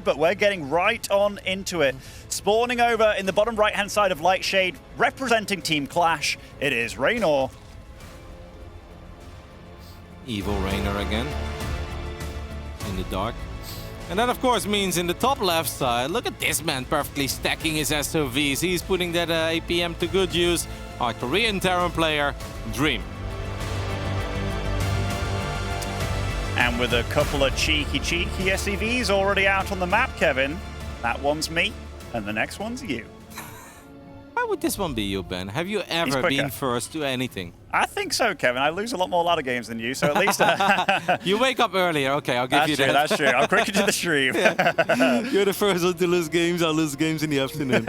but we're getting right on into it. Spawning over in the bottom right-hand side of Lightshade, representing Team Clash, it is Reynor. Evil Reynor again. In the dark. And that, of course, means in the top left side, look at this man perfectly stacking his SOVs. He's putting that APM to good use. Our Korean Terran player, Dream. And with a couple of cheeky SCVs already out on the map, Kevin, that one's me, and the next one's you. Why would this one be you, Ben? Have you ever been first to anything? I think so, Kevin. I lose a lot more ladder games than you, so at least... You wake up earlier. Okay, I'll give you that. That's true. I'm quicker to the stream. You're the first one to lose games. I'll lose games in the afternoon.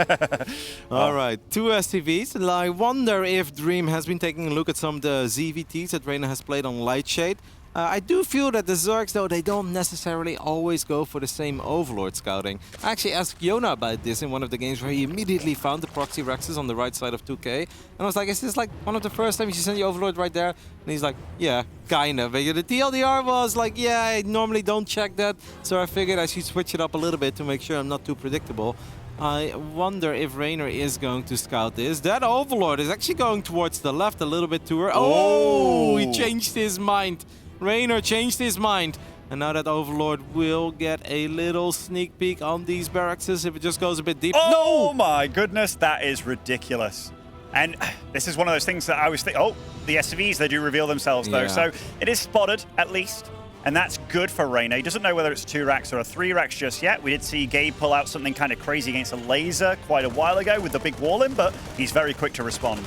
All right, 2 SCVs. I wonder if Dream has been taking a look at some of the ZVTs that Reynor has played on Lightshade. I do feel that the Zergs, though, they don't necessarily always go for the same Overlord scouting. I actually asked Yona about this in one of the games where he immediately found the Proxy Rexes on the right side of 2K. And I was like, is this like one of the first times you send the Overlord right there? And he's like, yeah, kind of. The TLDR was like, yeah, I normally don't check that. So I figured I should switch it up a little bit to make sure I'm not too predictable. I wonder if Reynor is going to scout this. That Overlord is actually going towards the left a little bit to her. Oh, he changed his mind. Reynor changed his mind. And now that Overlord will get a little sneak peek on these barracks if it just goes a bit deep. Oh my goodness, that is ridiculous. And this is one of those things that I was thinking, oh, the SCVs, they do reveal themselves though. So it is spotted at least. And that's good for Reynor. He doesn't know whether it's 2 racks or a 3 racks just yet. We did see Gabe pull out something kind of crazy against a laser quite a while ago with the big wall in, but he's very quick to respond.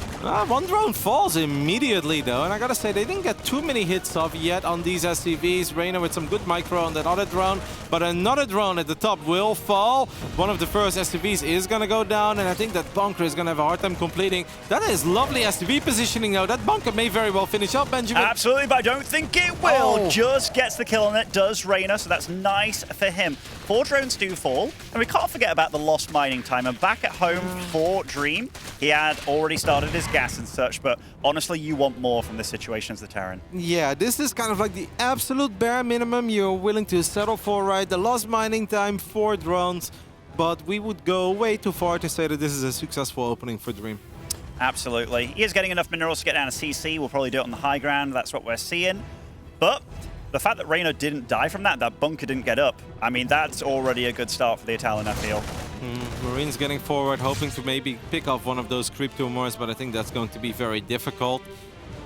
One drone falls immediately though, and I gotta say, they didn't get too many hits off yet on these SCVs. Reynor with some good micro on that other drone, but another drone at the top will fall. One of the first SCVs is gonna go down, and I think that bunker is gonna have a hard time completing. That is lovely SCV positioning though. That bunker may very well finish up, Benjamin. Absolutely, but I don't think it will. Just gets the kill on it, does Reynor, so that's nice for him. 4 drones do fall, and we can't forget about the lost mining time. And back at home for Dream, he had already started his gas and such, but honestly, you want more from this situation as the Terran. Yeah, this is kind of like the absolute bare minimum you're willing to settle for, right? The lost mining time, 4 drones, but we would go way too far to say that this is a successful opening for Dream. Absolutely. He is getting enough minerals to get down to CC. We'll probably do it on the high ground. That's what we're seeing. But the fact that Reynor didn't die from that bunker didn't get up, I mean, that's already a good start for the Italian, I feel. Marines getting forward, hoping to maybe pick off one of those creep tumors, but I think that's going to be very difficult,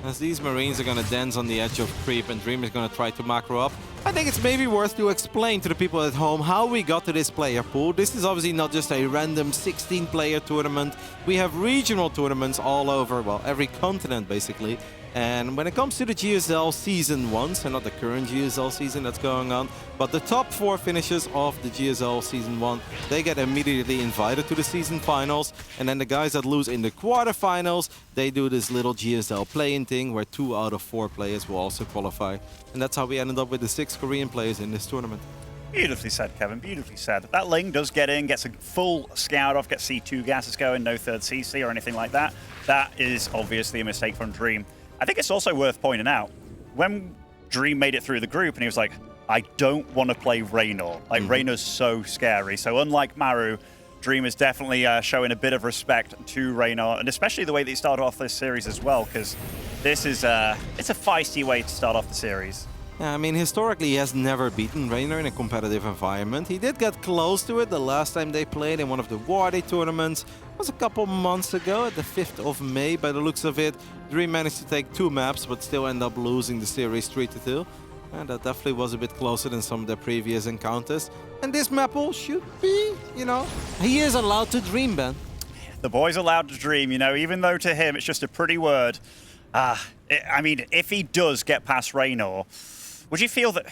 as these Marines are going to dance on the edge of creep, and Dream is going to try to macro up. I think it's maybe worth to explain to the people at home how we got to this player pool. This is obviously not just a random 16-player tournament. We have regional tournaments all over, well, every continent, basically. And when it comes to the GSL Season 1, so not the current GSL season that's going on, but the top 4 finishers of the GSL Season 1, they get immediately invited to the season finals. And then the guys that lose in the quarterfinals, they do this little GSL play-in thing where 2 out of 4 players will also qualify. And that's how we ended up with the 6 Korean players in this tournament. Beautifully said, Kevin. Beautifully said. That Ling does get in, gets a full scout off, gets C2 gases going, no 3rd CC or anything like that. That is obviously a mistake from Dream. I think it's also worth pointing out, when Dream made it through the group and he was like, I don't want to play Reynor. Like, Reynor's so scary. So unlike Maru, Dream is definitely showing a bit of respect to Reynor, and especially the way that he started off this series as well, because this is it's a feisty way to start off the series. Yeah, I mean, historically, he has never beaten Reynor in a competitive environment. He did get close to it the last time they played in one of the War Day tournaments. It was a couple months ago, at the 5th of May, by the looks of it. Dream managed to take 2 maps, but still end up losing the series 3-2. And that definitely was a bit closer than some of their previous encounters. And this map all should be, you know, he is allowed to dream, Ben. The boy's allowed to dream, you know, even though to him it's just a pretty word. I mean, if he does get past Reynor, would you feel that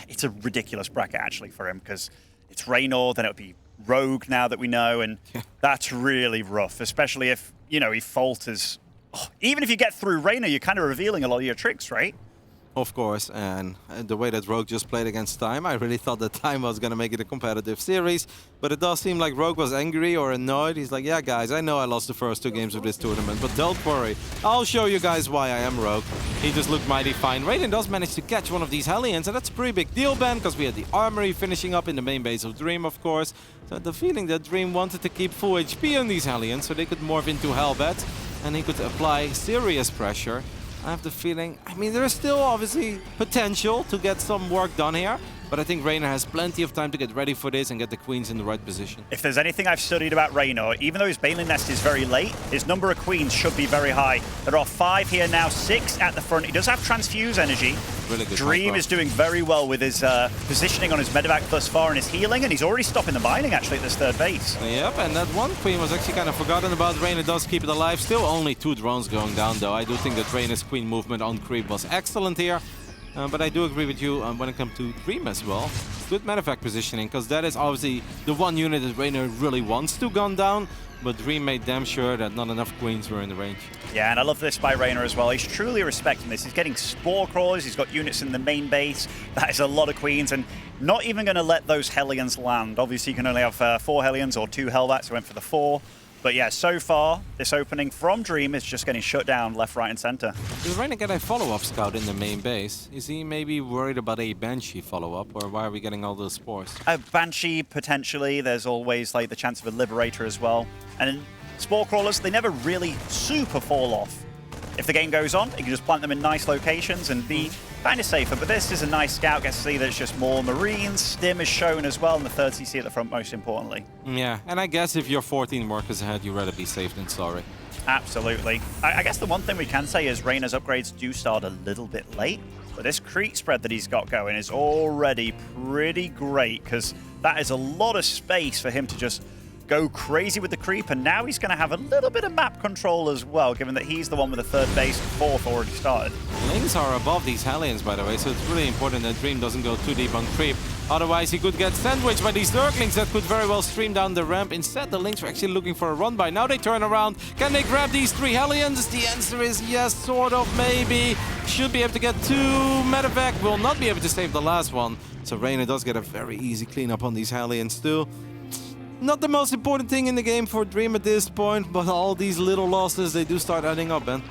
it's a ridiculous bracket actually for him, because it's Reynor, then it would be Rogue now that we know, and that's really rough, especially if, you know, he falters. Even if you get through Reynor, you're kind of revealing a lot of your tricks, right? of course, and the way that Rogue just played against Time, I really thought that Time was going to make it a competitive series, but it does seem like Rogue was angry or annoyed. He's like, yeah, guys, I know I lost the first 2 games of this tournament, but don't worry. I'll show you guys why I am Rogue. He just looked mighty fine. Reynor does manage to catch one of these Hellions, and that's a pretty big deal, Ben, because we had the Armory finishing up in the main base of Dream, of course. So the feeling that Dream wanted to keep full HP on these Hellions so they could morph into Hellbats, and he could apply serious pressure. I have the feeling, I mean, there is still obviously potential to get some work done here, but I think Reynor has plenty of time to get ready for this and get the queens in the right position. If there's anything I've studied about Reynor, even though his Baneling Nest is very late, his number of queens should be very high. There are 5 here now, 6 at the front. He does have Transfuse energy. Really good. Dream is doing very well with his positioning on his medevac thus far and his healing, and he's already stopping the mining actually at this 3rd base. Yep, and that one queen was actually kind of forgotten about. Reynor does keep it alive. Still only 2 drones going down though. I do think that Reynor's queen movement on creep was excellent here. But I do agree with you when it comes to Dream as well. Good medevac positioning, because that is obviously the one unit that Reynor really wants to gun down. But Dream made damn sure that not enough queens were in the range. Yeah, and I love this by Reynor as well. He's truly respecting this. He's getting Spore Crawlers, he's got units in the main base. That is a lot of queens, and not even going to let those Hellions land. Obviously, you can only have 4 Hellions or 2 Hellbats, so went for the 4. But yeah, so far, this opening from Dream is just getting shut down left, right, and center. Does Reynor get a follow-up scout in the main base? Is he maybe worried about a Banshee follow-up, or why are we getting all those spores? A Banshee, potentially. There's always like the chance of a Liberator as well. And Spore Crawlers, they never really super fall off. If the game goes on, you can just plant them in nice locations and be kind of safer. But this is a nice scout. Gets to see that it's just more Marines. Stim is shown as well, and the 3rd CC at the front, most importantly. Yeah, and I guess if you're 14 workers ahead, you'd rather be safe than sorry. Absolutely. I guess the one thing we can say is Reynor's upgrades do start a little bit late, but this creep spread that he's got going is already pretty great, because that is a lot of space for him to just go crazy with the creep, and now he's going to have a little bit of map control as well, given that he's the one with the 3rd base and 4th already started. Lings are above these Hellions, by the way, so it's really important that Dream doesn't go too deep on creep. Otherwise, he could get sandwiched by these Zerglings that could very well stream down the ramp. Instead, the Lings are actually looking for a run-by. Now they turn around. Can they grab these 3 Hellions? The answer is yes, sort of, maybe. Should be able to get 2. Medevac will not be able to save the last one. So Reynor does get a very easy cleanup on these Hellions too. Not the most important thing in the game for Dream at this point, but all these little losses, they do start adding up, Ben.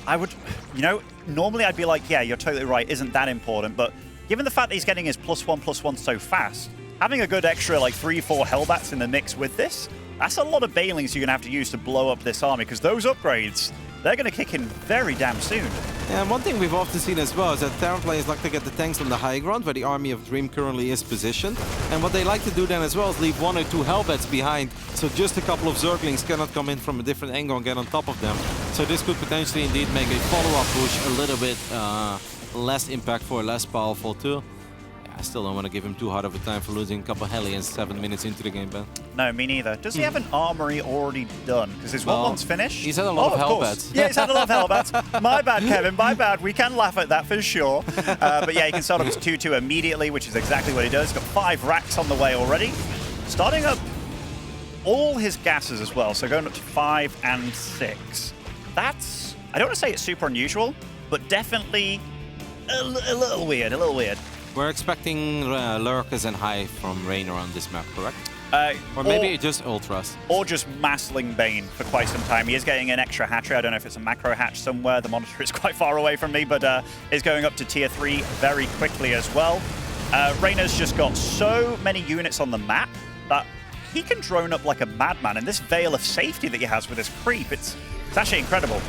I would, you know, normally I'd be like, yeah, you're totally right, isn't that important, but given the fact that he's getting his +1/+1 so fast, having a good extra like 3-4 Hellbats in the mix with this, that's a lot of Banelings you're going to have to use to blow up this army, because those upgrades, they're going to kick in very damn soon. And one thing we've often seen as well is that Terran players like to get the tanks on the high ground where the army of Dream currently is positioned. And what they like to do then as well is leave 1 or 2 Hellbats behind, so just a couple of Zerglings cannot come in from a different angle and get on top of them. So this could potentially indeed make a follow-up push a little bit less impactful, less powerful too. I still don't want to give him too hard of a time for losing a couple of Hellions 7 minutes into the game, Ben. No, me neither. Does he have an armory already done? Because his one's finished. He's had a lot of Hellbats. Yeah, he's had a lot of Hellbats. My bad, Kevin. My bad. We can laugh at that for sure. But yeah, he can start up his 2-2 immediately, which is exactly what he does. He's got 5 racks on the way already. Starting up all his gases as well, so going up to 5 and 6. That's, I don't want to say it's super unusual, but definitely a little weird, a little weird. We're expecting Lurkers and Hive from Reynor on this map, correct? Or maybe just Ultras. Or just Massling Bane for quite some time. He is getting an extra hatchery. I don't know if it's a macro hatch somewhere. The monitor is quite far away from me, but is going up to tier 3 very quickly as well. Reynor's just got so many units on the map that he can drone up like a madman. And this veil of safety that he has with his creep, it's actually incredible.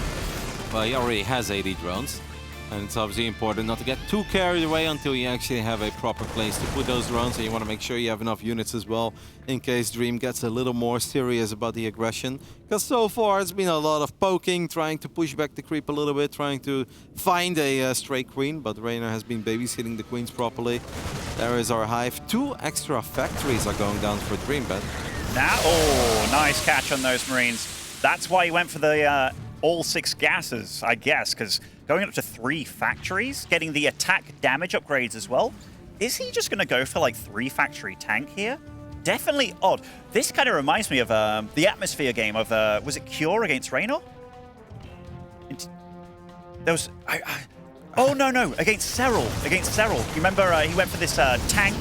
Well, he already has 80 drones. And it's obviously important not to get too carried away until you actually have a proper place to put those drones, and you want to make sure you have enough units as well in case Dream gets a little more serious about the aggression. Because so far it's been a lot of poking, trying to push back the creep a little bit, trying to find a stray queen, but Reynor has been babysitting the queens properly. There is our Hive. 2 extra factories are going down for Dream, Ben. Now, oh, nice catch on those Marines. That's why he went for the all 6 gases, I guess, because going up to 3 factories, getting the attack damage upgrades as well. Is he just going to go for like 3 factory tank here? Definitely odd. This kind of reminds me of the Atmosphere game of, was it Cure against Reynor? There was, Oh, no. Against Serral. You remember he went for this tank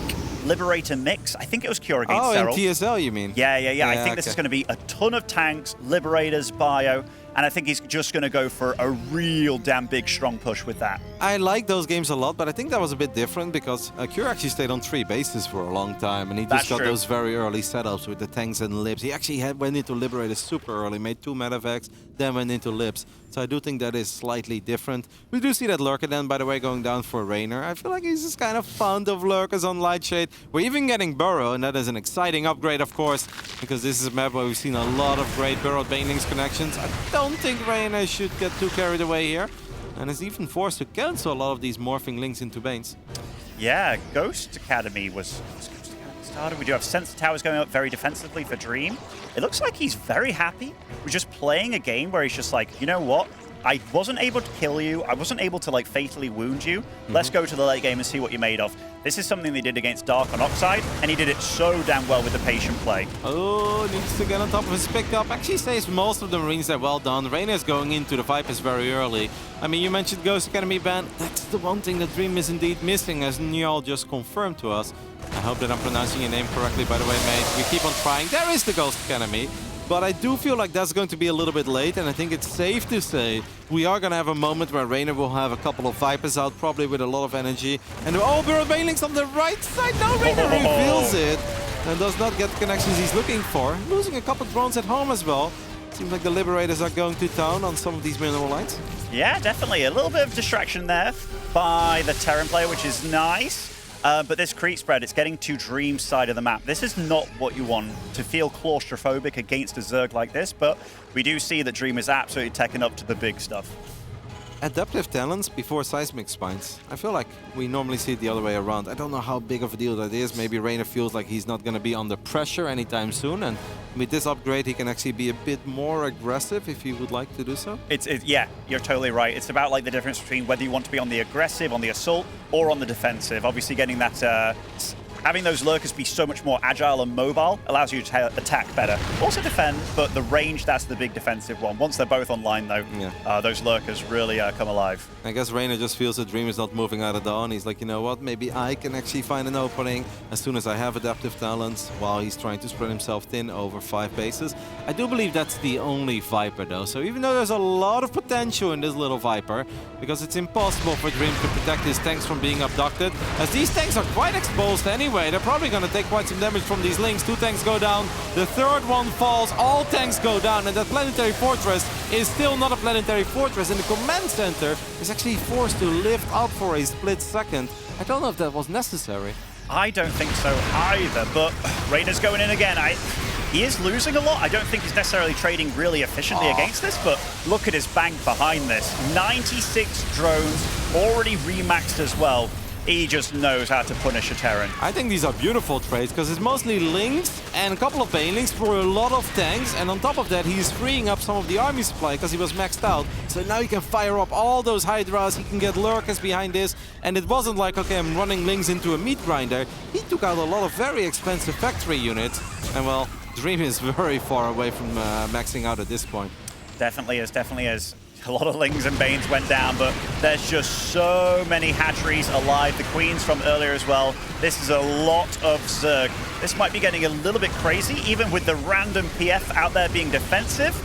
Liberator mix? I think it was Cure against Serral. Oh, in TSL, you mean? Yeah. I think this is going to be a ton of tanks, Liberators, Bio, and I think he's just going to go for a real damn big, strong push with that. I like those games a lot, but I think that was a bit different because Cure actually stayed on 3 bases for a long time, and he just got those very early setups with the tanks and libs. He actually went into Liberators super early, made 2 medevacs, then went into libs. So I do think that is slightly different. We do see that Lurker then, by the way, going down for Reynor. I feel like he's just kind of fond of Lurkers on Lightshade. We're even getting Burrow, and that is an exciting upgrade, of course, because this is a map where we've seen a lot of great Burrow Banelings connections. I don't think Reynor should get too carried away here, and is even forced to cancel a lot of these morphing links into Banes. Yeah, Ghost Academy was Ghost Academy started. We do have Sensor Towers going up very defensively for Dream. It looks like he's very happy. We're just playing a game where he's just like, you know what? I wasn't able to kill you. I wasn't able to like fatally wound you. Let's go to the late game and see what you're made of. This is something they did against Dark on Oxide, and he did it so damn well with the patient play. Oh, needs to get on top of his pickup. Actually saves most of the Marines there. Well done. Reynor is going into the Vipers very early. I mean, you mentioned Ghost Academy ban. That's the one thing that Dream is indeed missing, as Niall just confirmed to us. I hope that I'm pronouncing your name correctly, by the way, mate. We keep on trying. There is the Ghost Academy. But I do feel like that's going to be a little bit late, and I think it's safe to say we are going to have a moment where Reynor will have a couple of Vipers out, probably with a lot of energy. And Burrow Banelings on the right side. No, Reynor reveals it and does not get the connections he's looking for. Losing a couple of drones at home as well. Seems like the Liberators are going to town on some of these mineral lines. Yeah, definitely. A little bit of distraction there by the Terran player, which is nice. But this creep spread, it's getting to Dream's side of the map. This is not what you want, to feel claustrophobic against a Zerg like this, but we do see that Dream is absolutely teching up to the big stuff. Adaptive talents before seismic spines. I feel like we normally see it the other way around. I don't know how big of a deal that is. Maybe Reynor feels like he's not going to be under pressure anytime soon, and with this upgrade he can actually be a bit more aggressive if he would like to do so. Yeah, you're totally right. It's about like the difference between whether you want to be on the aggressive, on the assault, or on the defensive. Obviously getting that having those lurkers be so much more agile and mobile allows you to attack better. Also defend, but the range, that's the big defensive one. Once they're both online, though, those lurkers really come alive. I guess Reynor just feels that Dream is not moving out of dawn. He's like, you know what, maybe I can actually find an opening as soon as I have adaptive talents, while he's trying to spread himself thin over 5 bases. I do believe that's the only Viper, though. So even though there's a lot of potential in this little Viper, because it's impossible for Dream to protect his tanks from being abducted, as these tanks are quite exposed anyway. They're probably going to take quite some damage from these links. 2 tanks go down, the 3rd one falls, all tanks go down, and that planetary fortress is still not a planetary fortress, and the command center is actually forced to lift up for a split second. I don't know if that was necessary. I don't think so either, but Reynor's going in again. He is losing a lot. I don't think he's necessarily trading really efficiently against this, but look at his bank behind this. 96 drones, already remaxed as well. He just knows how to punish a Terran. I think these are beautiful trades because it's mostly links and a couple of banelings for a lot of tanks, and on top of that he's freeing up some of the army supply because he was maxed out. So now he can fire up all those Hydras, he can get lurkers behind this, and it wasn't like, okay, I'm running links into a meat grinder. He took out a lot of very expensive factory units, and well, Dream is very far away from maxing out at this point. Definitely is. A lot of Lings and Banes went down, but there's just so many hatcheries alive. The Queens from earlier as well. This is a lot of Zerg. This might be getting a little bit crazy, even with the random PF out there being defensive.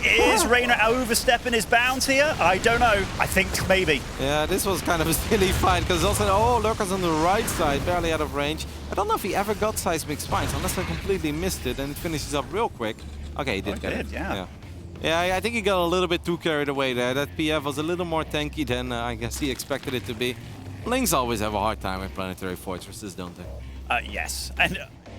Is Reynor overstepping his bounds here? I don't know. I think maybe. Yeah, this was kind of a silly fight, because also, Lurkers on the right side, barely out of range. I don't know if he ever got seismic spines, unless I completely missed it, and it finishes up real quick. Okay, he did get it. Yeah. Yeah, I think he got a little bit too carried away there. That PF was a little more tanky than I guess he expected it to be. Lings always have a hard time with planetary fortresses, don't they? Yes. And,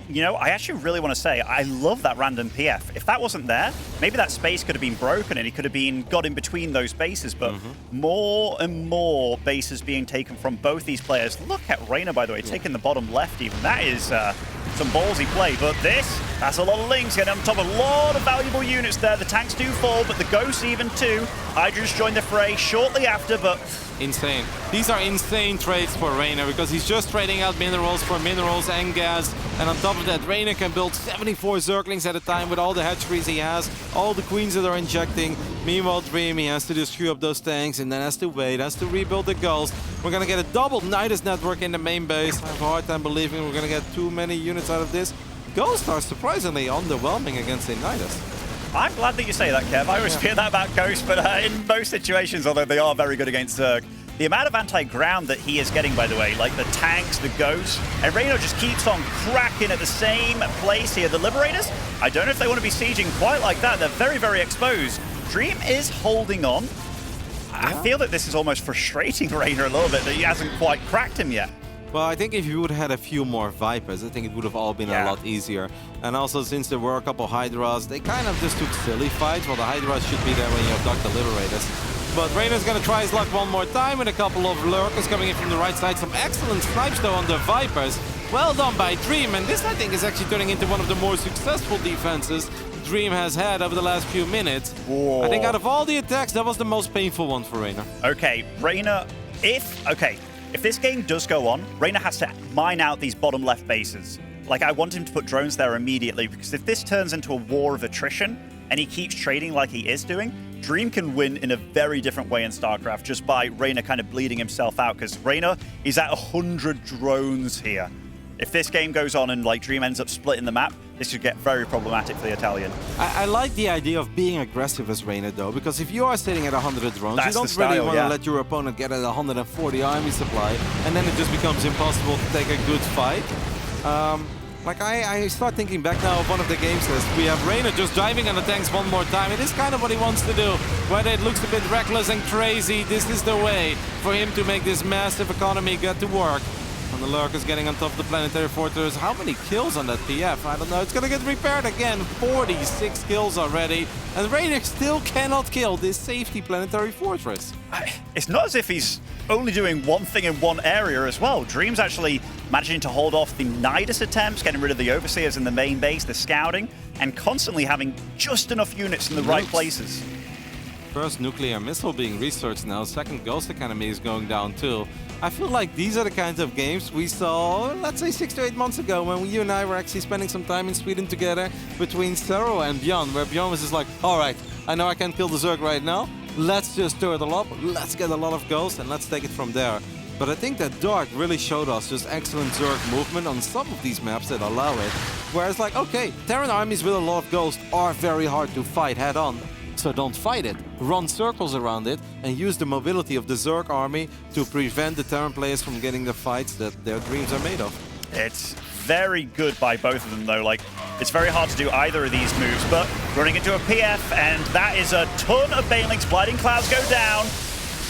you know, I actually really want to say, I love that random PF. If that wasn't there, maybe that space could have been broken and he could have got in between those bases. But more and more bases being taken from both these players. Look at Reynor, by the way, taking the bottom left even. That is some ballsy play. But that's a lot of links getting on top of a lot of valuable units there. The tanks do fall, but the ghosts even too. Hydras joined the fray shortly after, but... Insane. These are insane trades for Reynor, because he's just trading out minerals for minerals and gas. And on top of that, Reynor can build 74 Zerglings at a time with all the hatcheries he has, all the Queens that are injecting. Meanwhile, Dream, he has to just screw up those tanks and then has to wait, has to rebuild the Ghost. We're gonna get a double Nidus network in the main base. I have a hard time believing we're gonna get too many units out of this. Ghosts are surprisingly underwhelming against a Nidus. I'm glad that you say that, Kev. I always fear that about Ghost, but in most situations, although they are very good against Zerg, the amount of anti-ground that he is getting, by the way, like the tanks, the Ghosts, and Reynor just keeps on cracking at the same place here. The Liberators, I don't know if they want to be sieging quite like that. They're very, very exposed. Dream is holding on. I feel that this is almost frustrating Reynor a little bit, that he hasn't quite cracked him yet. Well, I think if you would have had a few more Vipers, I think it would have all been a lot easier. And also, since there were a couple Hydras, they kind of just took silly fights. Well, the Hydras should be there when you abduct the Liberators. But Reynor's going to try his luck one more time with a couple of Lurkers coming in from the right side. Some excellent snipes, though, on the Vipers. Well done by Dream, and this, I think, is actually turning into one of the more successful defenses Dream has had over the last few minutes. Whoa. I think out of all the attacks, that was the most painful one for Reynor. Okay, Reynor, if this game does go on, Reynor has to mine out these bottom left bases. Like, I want him to put drones there immediately, because if this turns into a war of attrition, and he keeps trading like he is doing, Dream can win in a very different way in StarCraft just by Reynor kind of bleeding himself out, because Reynor is at 100 drones here. If this game goes on and like Dream ends up splitting the map, this could get very problematic for the Italian. I like the idea of being aggressive as Reynor, though, because if you are sitting at 100 drones, that's you don't really want to let your opponent get at 140 army supply, and then it just becomes impossible to take a good fight. Like, I start thinking back now of one of the games lists. We have Reynor just diving on the tanks one more time. It is kind of what he wants to do. Whether it looks a bit reckless and crazy, this is the way for him to make this massive economy get to work. And the Lurkers getting on top of the planetary fortress. How many kills on that PF? I don't know. It's going to get repaired again. 46 kills already. And Reynor still cannot kill this safety planetary fortress. It's not as if he's only doing one thing in one area as well. Dream's actually managing to hold off the Nidus attempts, getting rid of the Overseers in the main base, the scouting, and constantly having just enough units in the right places. First nuclear missile being researched now. Second Ghost Academy is going down too. I feel like these are the kinds of games we saw, let's say 6 to 8 months ago, when you and I were actually spending some time in Sweden together between Zero and Bjorn, where Bjorn was just like, all right, I know I can't kill the Zerg right now. Let's just turtle up, let's get a lot of ghosts, and let's take it from there. But I think that Dark really showed us just excellent Zerg movement on some of these maps that allow it. Whereas, like, okay, Terran armies with a lot of ghosts are very hard to fight head on. So don't fight it. Run circles around it and use the mobility of the Zerg army to prevent the Terran players from getting the fights that their dreams are made of. It's very good by both of them, though. Like, it's very hard to do either of these moves, but running into a PF, and that is a ton of Banelings. Blinding Clouds go down.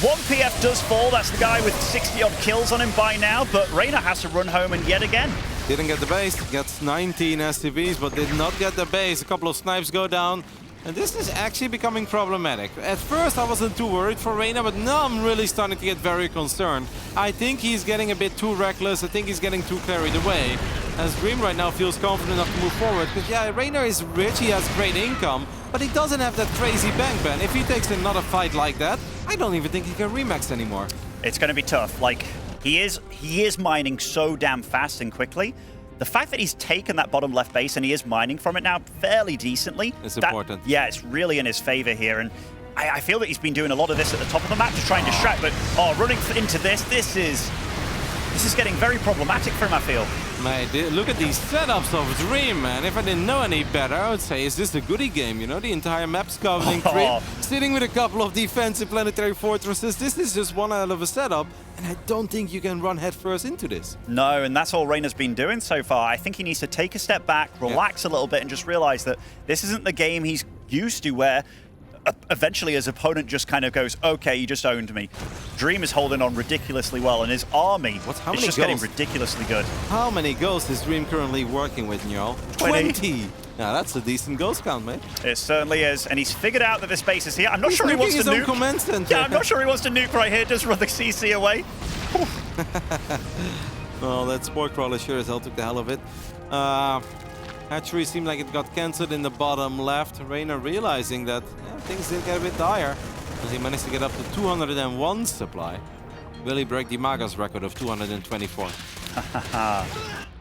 One PF does fall. That's the guy with 60-odd kills on him by now, but Reynor has to run home and yet again. Didn't get the base. Gets 19 SCVs, but did not get the base. A couple of snipes go down. And this is actually becoming problematic. At first I wasn't too worried for Reynor, but now I'm really starting to get very concerned. I think he's getting a bit too reckless. I think he's getting too carried away. As Dream right now feels confident enough to move forward. Because yeah, Reynor is rich, he has great income, but he doesn't have that crazy bank ban. If he takes another fight like that, I don't even think he can remax anymore. It's going to be tough. Like, he is mining so damn fast and quickly. The fact that he's taken that bottom left base and he is mining from it now fairly decently. It's important. Yeah, it's really in his favor here. And I feel that he's been doing a lot of this at the top of the map to try and distract. But, running into this is getting very problematic for him, I feel. Mate, look at these setups of Dream, man. If I didn't know any better, I would say, is this a goodie game? You know, the entire map's covered in creep, sitting with a couple of defensive planetary fortresses. This is just one hell of a setup, and I don't think you can run headfirst into this. No, and that's all Reynor's been doing so far. I think he needs to take a step back, relax a little bit, and just realize that this isn't the game he's used to, where eventually his opponent just kind of goes, okay, you just owned me. Dream is holding on ridiculously well, and his army is just getting ridiculously good. How many ghosts is Dream currently working with, Njol? 20! Now that's a decent ghost count, mate. It certainly is, and he's figured out that this base is here. I'm not sure he wants to nuke. Yeah, I'm not sure he wants to nuke right here. Just run the CC away. Well, that Sport Crawler sure as hell took the hell of it. Hatchery seemed like it got cancelled in the bottom left. Reynor realizing that things did get a bit dire, as he managed to get up to 201 supply. Will he break Dimaga's record of 224?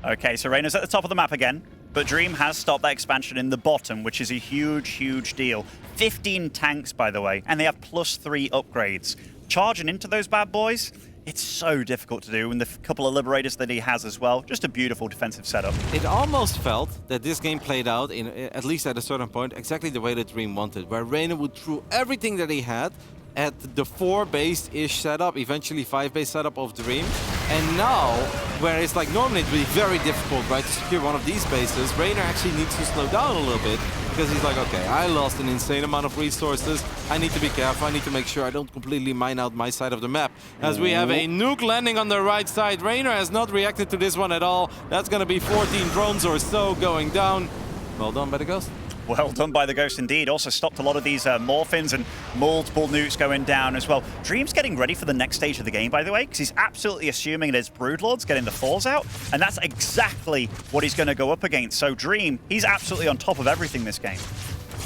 Okay, so Reynor's at the top of the map again. but Dream has stopped that expansion in the bottom, which is a huge, huge deal. 15 tanks, by the way, and they have +3 upgrades. Charging into those bad boys, it's so difficult to do, and the couple of Liberators that he has as well. Just a beautiful defensive setup. It almost felt that this game played out, in at least at a certain point, exactly the way that Dream wanted, where Reynor would throw everything that he had at the 4-base-ish setup, eventually 5-base setup of Dream. And now, where it's like normally it would be very difficult, right, to secure one of these bases, Reynor actually needs to slow down a little bit, because he's like, okay, I lost an insane amount of resources. I need to be careful. I need to make sure I don't completely mine out my side of the map. As we have a nuke landing on the right side. Reynor has not reacted to this one at all. That's going to be 14 drones or so going down. Well done by the Ghost. Well done by the Ghost indeed. Also stopped a lot of these Morphins and multiple nukes going down as well. Dream's getting ready for the next stage of the game, by the way, because he's absolutely assuming it is Broodlords getting the falls out, and that's exactly what he's going to go up against. So Dream, he's absolutely on top of everything this game.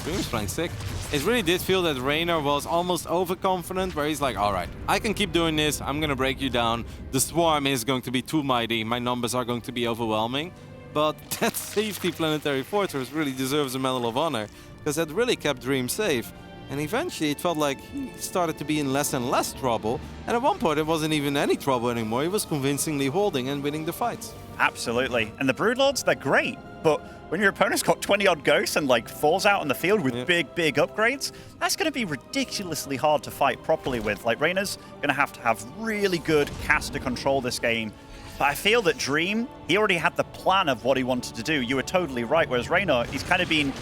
Dream's playing sick. It really did feel that Reynor was almost overconfident, where he's like, all right, I can keep doing this. I'm going to break you down. The Swarm is going to be too mighty. My numbers are going to be overwhelming. But that safety planetary fortress really deserves a Medal of Honor, because that really kept Dream safe. And eventually it felt like he started to be in less and less trouble. And at one point it wasn't even any trouble anymore. He was convincingly holding and winning the fights. Absolutely. And the Broodlords, they're great. But when your opponent's got 20-odd ghosts and like falls out on the field with big upgrades, that's going to be ridiculously hard to fight properly with. Like Reynor's going to have really good caster control this game. But I feel that Dream, he already had the plan of what he wanted to do. You were totally right. Whereas Reynor, he's kind of been,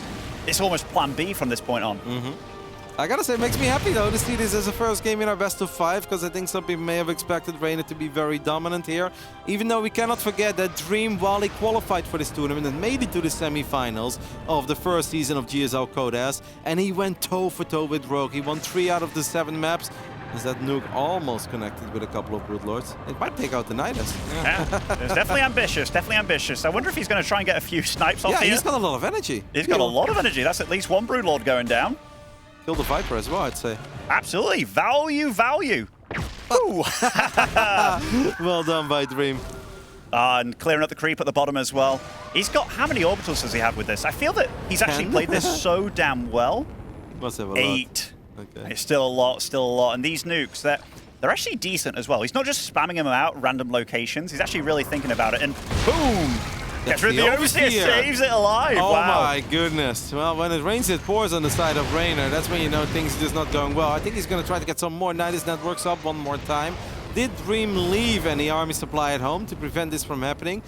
it's almost plan B from this point on. I gotta say, it makes me happy though to see this as a first game in our best of 5, because I think some people may have expected Reynor to be very dominant here. Even though we cannot forget that Dream, while he qualified for this tournament and made it to the semi-finals of the first season of GSL Code S, and he went toe-for-toe with Rogue. He won 3 out of the 7 maps. Is that nuke almost connected with a couple of Broodlords? It might take out the Nidus. Yeah, it's definitely ambitious, definitely ambitious. I wonder if he's going to try and get a few snipes off here. Yeah, he's got a lot of energy. He's got a lot of energy. That's at least one Broodlord going down. Kill the Viper as well, I'd say. Absolutely. Value. Ooh. Well done by Dream. And clearing up the creep at the bottom as well. He's got, how many orbitals does he have with this? I feel that he's actually played this so damn well. Must have a 8. Okay. It's still a lot. And these nukes, they're actually decent as well. He's not just spamming them out random locations. He's actually really thinking about it. And boom! Gets rid of the overseer, saves it alive. Oh wow. My goodness. Well, when it rains, it pours on the side of Reynor. That's when you know things are just not going well. I think he's going to try to get some more Nidus networks up one more time. Did Dream leave any army supply at home to prevent this from happening?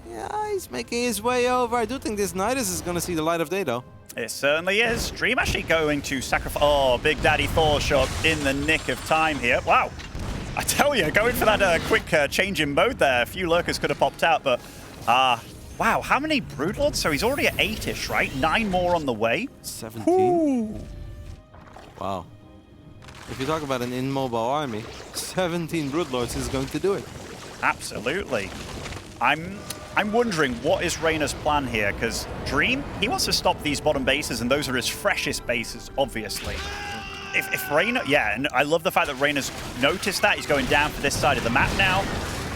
Yeah, he's making his way over. I do think this Nidus is going to see the light of day, though. It certainly is. Dream actually going to sacrifice... Oh, Big Daddy Thor shot in the nick of time here. Wow. I tell you, going for that quick change in mode there. A few lurkers could have popped out, but... wow, how many Broodlords? So he's already at 8-ish, right? 9 more on the way. 17? Ooh. Wow. If you talk about an immobile army, 17 Broodlords is going to do it. Absolutely. I'm wondering what is Reynor's plan here, because Dream, he wants to stop these bottom bases, and those are his freshest bases, obviously. If Reynor, yeah, and I love the fact that Reynor's noticed that. He's going down for this side of the map now,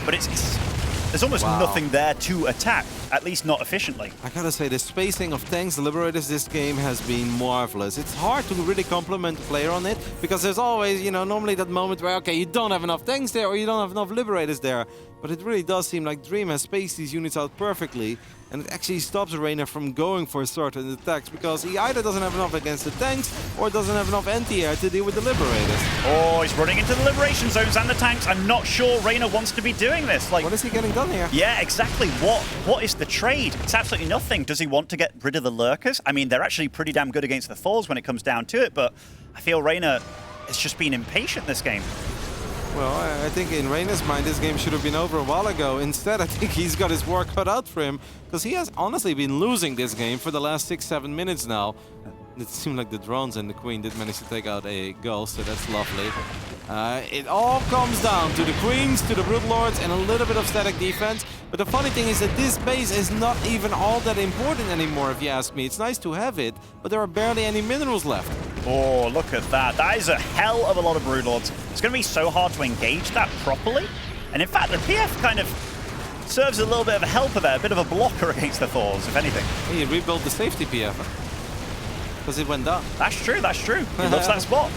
but there's almost nothing there to attack, at least not efficiently. I gotta say, the spacing of tanks, the Liberators this game has been marvelous. It's hard to really compliment the player on it, because there's always, you know, normally that moment where, okay, you don't have enough tanks there, or you don't have enough Liberators there. But it really does seem like Dream has spaced these units out perfectly, and it actually stops Reynor from going for certain attacks, because he either doesn't have enough against the tanks, or doesn't have enough anti-air to deal with the Liberators. Oh, he's running into the liberation zones and the tanks. I'm not sure Reynor wants to be doing this. Like, what is he getting done here? Yeah, exactly. What is the trade? It's absolutely nothing. Does he want to get rid of the lurkers? I mean, they're actually pretty damn good against the Thors when it comes down to it, but I feel Reynor has just been impatient this game. Well, I think in Reynor's mind, this game should have been over a while ago. Instead, I think he's got his work cut out for him, because he has honestly been losing this game for the last 6-7 minutes now. It seemed like the drones and the Queen did manage to take out a ghost, so that's lovely. It all comes down to the Queens, to the Broodlords, and a little bit of static defense. But the funny thing is that this base is not even all that important anymore, if you ask me. It's nice to have it, but there are barely any minerals left. Oh, look at that. That is a hell of a lot of Broodlords. It's going to be so hard to engage that properly. And in fact, the PF kind of serves as a little bit of a helper there, a bit of a blocker against the Thors, if anything. He rebuilt the safety PF. Because it went down. That's true, that's true. He loves that spot.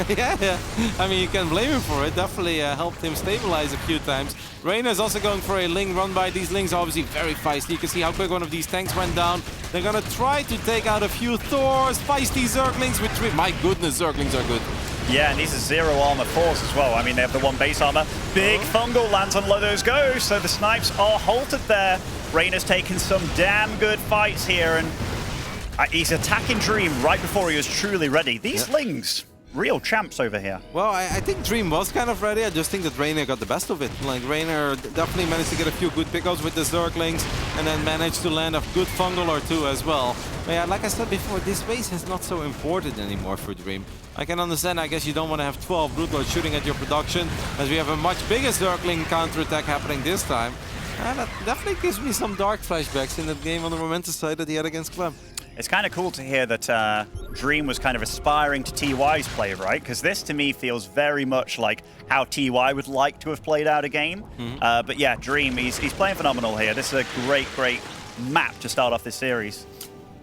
yeah. I mean, you can blame him for it. Definitely helped him stabilize a few times. Reynor is also going for a Ling run by. These Lings are obviously very feisty. You can see how quick one of these tanks went down. They're going to try to take out a few Thors. Feisty Zerglings, which, my goodness, Zerglings are good. Yeah, and these are 0 armor Thors as well. I mean, they have the 1 base armor. Big Fungal lands on those go, so the snipes are halted there. Reynor's taking some damn good fights here, and he's attacking Dream right before he was truly ready. These Lings, real champs over here. Well, I think Dream was kind of ready. I just think that Reynor got the best of it. Like, Reynor definitely managed to get a few good pickups with the Zerglings and then managed to land a good fungal or two as well. But yeah, like I said before, this base is not so important anymore for Dream. I can understand, I guess you don't want to have 12 Broodlords shooting at your production, as we have a much bigger Zergling counterattack happening this time. And that definitely gives me some dark flashbacks in that game on the Momentous side that he had against Clem. It's kind of cool to hear that Dream was kind of aspiring to TY's play, right? Because this, to me, feels very much like how TY would like to have played out a game. But yeah, Dream, he's playing phenomenal here. This is a great, great map to start off this series.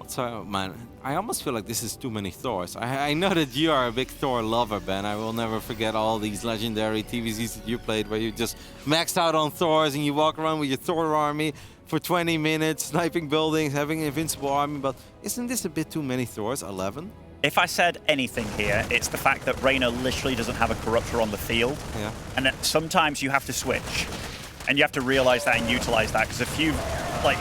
So, man, I almost feel like this is too many Thors. I know that you are a big Thor lover, Ben. I will never forget all these legendary TVZs that you played where you just maxed out on Thors and you walk around with your Thor army for 20 minutes, sniping buildings, having an invincible army. But isn't this a bit too many Thors? 11? If I said anything here, it's the fact that Reynor literally doesn't have a Corruptor on the field. Yeah. And that sometimes you have to switch. And you have to realize that and utilize that. Because if you, like,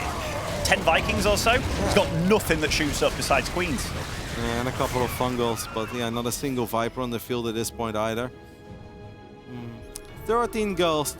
10 Vikings or so, he's got nothing that shoots up besides Queens. Yeah, and a couple of fungals, but yeah, not a single Viper on the field at this point either. 13 Ghost,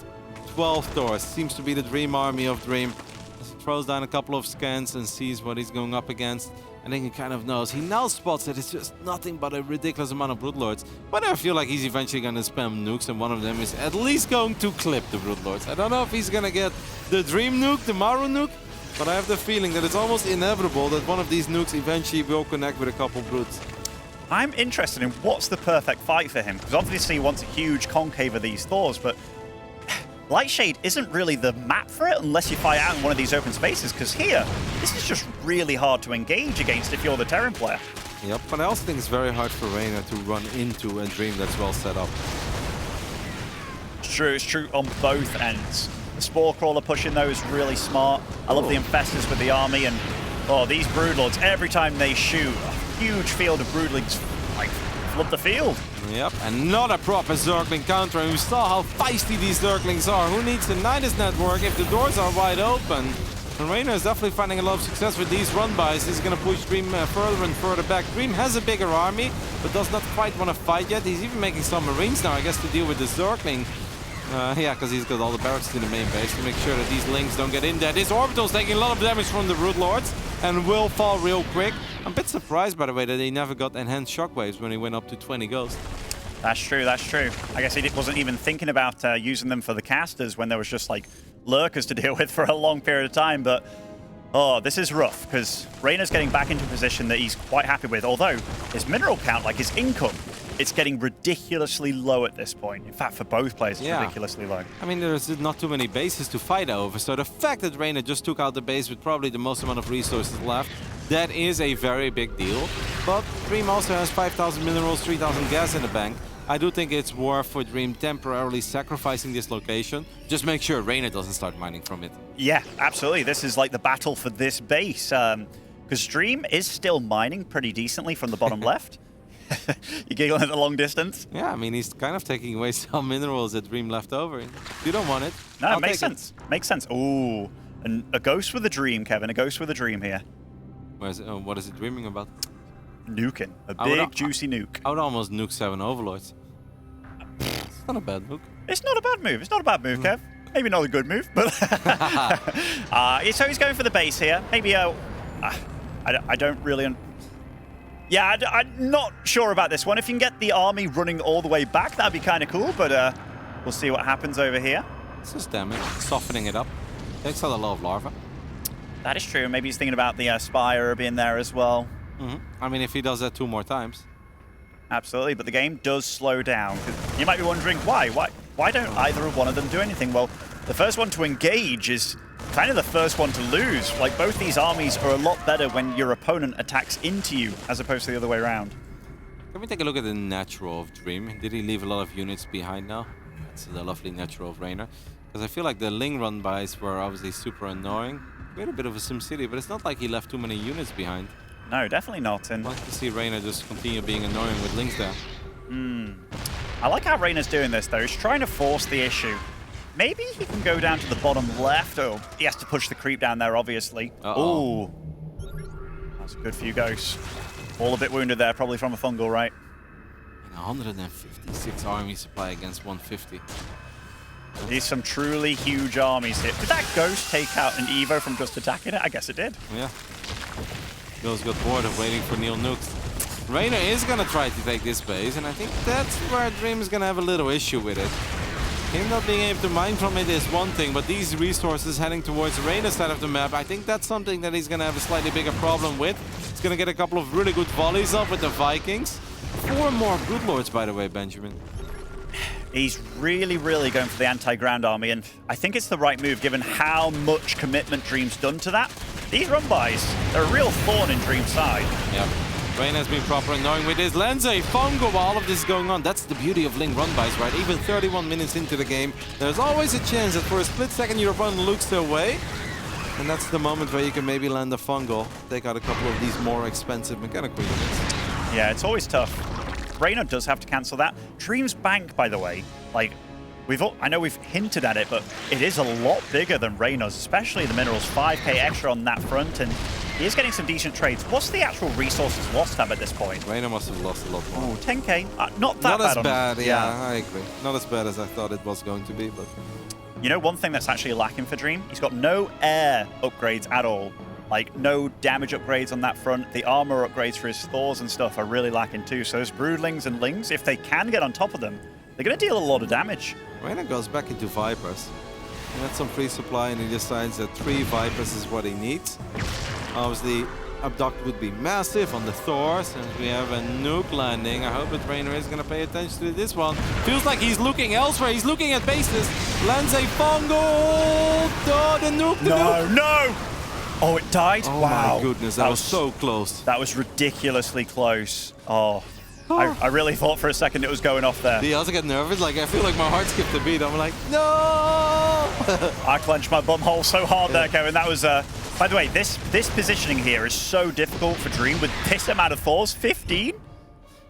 12 Thors. Seems to be the Dream army of Dream. As he throws down a couple of scans and sees what he's going up against. And then he kind of knows. He now spots that it's just nothing but a ridiculous amount of Broodlords. But I feel like he's eventually going to spam nukes, and one of them is at least going to clip the Broodlords. I don't know if he's going to get the Dream nuke, the Maru nuke, but I have the feeling that it's almost inevitable that one of these nukes eventually will connect with a couple Broods. I'm interested in what's the perfect fight for him, because obviously he wants a huge concave of these Thors, but Lightshade isn't really the map for it unless you fight out in one of these open spaces, because here, this is just really hard to engage against if you're the Terran player. Yep, but I also think it's very hard for Reynor to run into a Dream that's well set up. It's true on both ends. The Spore Crawler pushing though is really smart. I love the Infestors with the army, and these Broodlords, every time they shoot, a huge field of Broodlings like flood the field. Yep, and not a proper Zergling counter. And we saw how feisty these Zerglings are. Who needs the Nidus network if the doors are wide open? And Reynor is definitely finding a lot of success with these run-bys. This is going to push Dream further and further back. Dream has a bigger army, but does not quite want to fight yet. He's even making some Marines now, I guess, to deal with the Zergling. Yeah, because he's got all the barracks in the main base to make sure that these Lings don't get in there. This Orbital's taking a lot of damage from the Broodlords and will fall real quick. I'm a bit surprised, by the way, that he never got enhanced shockwaves when he went up to 20 Ghosts. That's true, that's true. I guess he wasn't even thinking about using them for the casters when there was just like lurkers to deal with for a long period of time, but this is rough because Reynor's getting back into a position that he's quite happy with, although his mineral count, like his income, it's getting ridiculously low at this point. In fact, for both players, it's ridiculously low. I mean, there's not too many bases to fight over, so the fact that Reynor just took out the base with probably the most amount of resources left, that is a very big deal. But Dream also has 5,000 minerals, 3,000 gas in the bank. I do think it's worth for Dream temporarily sacrificing this location. Just make sure Reynor doesn't start mining from it. Yeah, absolutely. This is like the battle for this base. Because Dream is still mining pretty decently from the bottom left. You giggling at the long distance? Yeah, I mean, he's kind of taking away some minerals that Dream left over. You don't want it. No, it makes sense. Makes sense. Ooh, and a ghost with a dream, Kevin. A ghost with a dream here. Where is it? What is it dreaming about? Nuking. A big, juicy nuke. I would almost nuke 7 Overlords. It's not a bad nuke. It's not a bad move. It's not a bad move, Kev. Maybe not a good move, but... so he's going for the base here. Maybe... I don't really... Yeah, I'm not sure about this one. If you can get the army running all the way back, that'd be kind of cool, but we'll see what happens over here. It's just damage, softening it up. Takes out a lot of larva. That is true. Maybe he's thinking about the Spire being there as well. I mean, if he does that 2 more times. Absolutely, but the game does slow down. You might be wondering why. Why don't either one of them do anything? Well, the first one to engage is kind of the first one to lose. Like, both these armies are a lot better when your opponent attacks into you as opposed to the other way around. Can we take a look at the natural of Dream? Did he leave a lot of units behind now? That's the lovely natural of Reynor. Because I feel like the Ling run-bys were obviously super annoying. We had a bit of a SimCity, but it's not like he left too many units behind. No, definitely not. And I'd like to see Reynor just continue being annoying with Lings there. I like how Reynor's doing this, though. He's trying to force the issue. Maybe he can go down to the bottom left. Oh, he has to push the creep down there, obviously. Uh-oh. Ooh. That's a good few ghosts. All a bit wounded there, probably from a fungal, right? And 156 army supply against 150. These some truly huge armies here. Did that ghost take out an Evo from just attacking it? I guess it did. Yeah. Ghost got bored of waiting for Neil Nukes. Reynor is going to try to take this base, and I think that's where Dream is going to have a little issue with it. Him not being able to mine from it is one thing, but these resources heading towards Reynor's side of the map, I think that's something that he's going to have a slightly bigger problem with. He's going to get a couple of really good volleys up with the Vikings. 4 more Broodlords, by the way, Benjamin. He's really, really going for the anti-ground army, and I think it's the right move given how much commitment Dream's done to that. These run-bys, they're a real thorn in Dream's side. Yep. Reynor has been proper annoying with his Lensei Fungo while all of this is going on. That's the beauty of Ling run-bys, right? Even 31 minutes into the game, there's always a chance that for a split second your opponent looks away. And that's the moment where you can maybe land a Fungal, take out a couple of these more expensive mechanical units. Yeah, it's always tough. Reynor does have to cancel that. Dream's bank, by the way, like, I know we've hinted at it, but it is a lot bigger than Reynor's, especially the minerals. 5k extra on that front, and he is getting some decent trades. What's the actual resources lost tab at this point? Reynor must have lost a lot more. Oh, 10k. Not that bad. Not as bad, yeah, I agree. Not as bad as I thought it was going to be, but... You know, one thing that's actually lacking for Dream? He's got no air upgrades at all. Like, no damage upgrades on that front. The armor upgrades for his Thors and stuff are really lacking too. So those Broodlings and Lings, if they can get on top of them, they're going to deal a lot of damage. Reynor goes back into Vipers. He had some free supply and he decides that 3 Vipers is what he needs. Obviously, Abduct would be massive on the Thors, and we have a nuke landing. I hope that Reynor is going to pay attention to this one. Feels like he's looking elsewhere. He's looking at bases. Lands a Fungal. Oh, the nuke, No! Oh, it died? Oh wow. My goodness, that was so close. That was ridiculously close. Oh. I really thought for a second it was going off there. Do you also get nervous? Like, I feel like my heart skipped a beat. I'm like, no! I clenched my bum hole so hard there, Kevin. That was, by the way, this positioning here is so difficult for Dream with this amount of Thors. 15?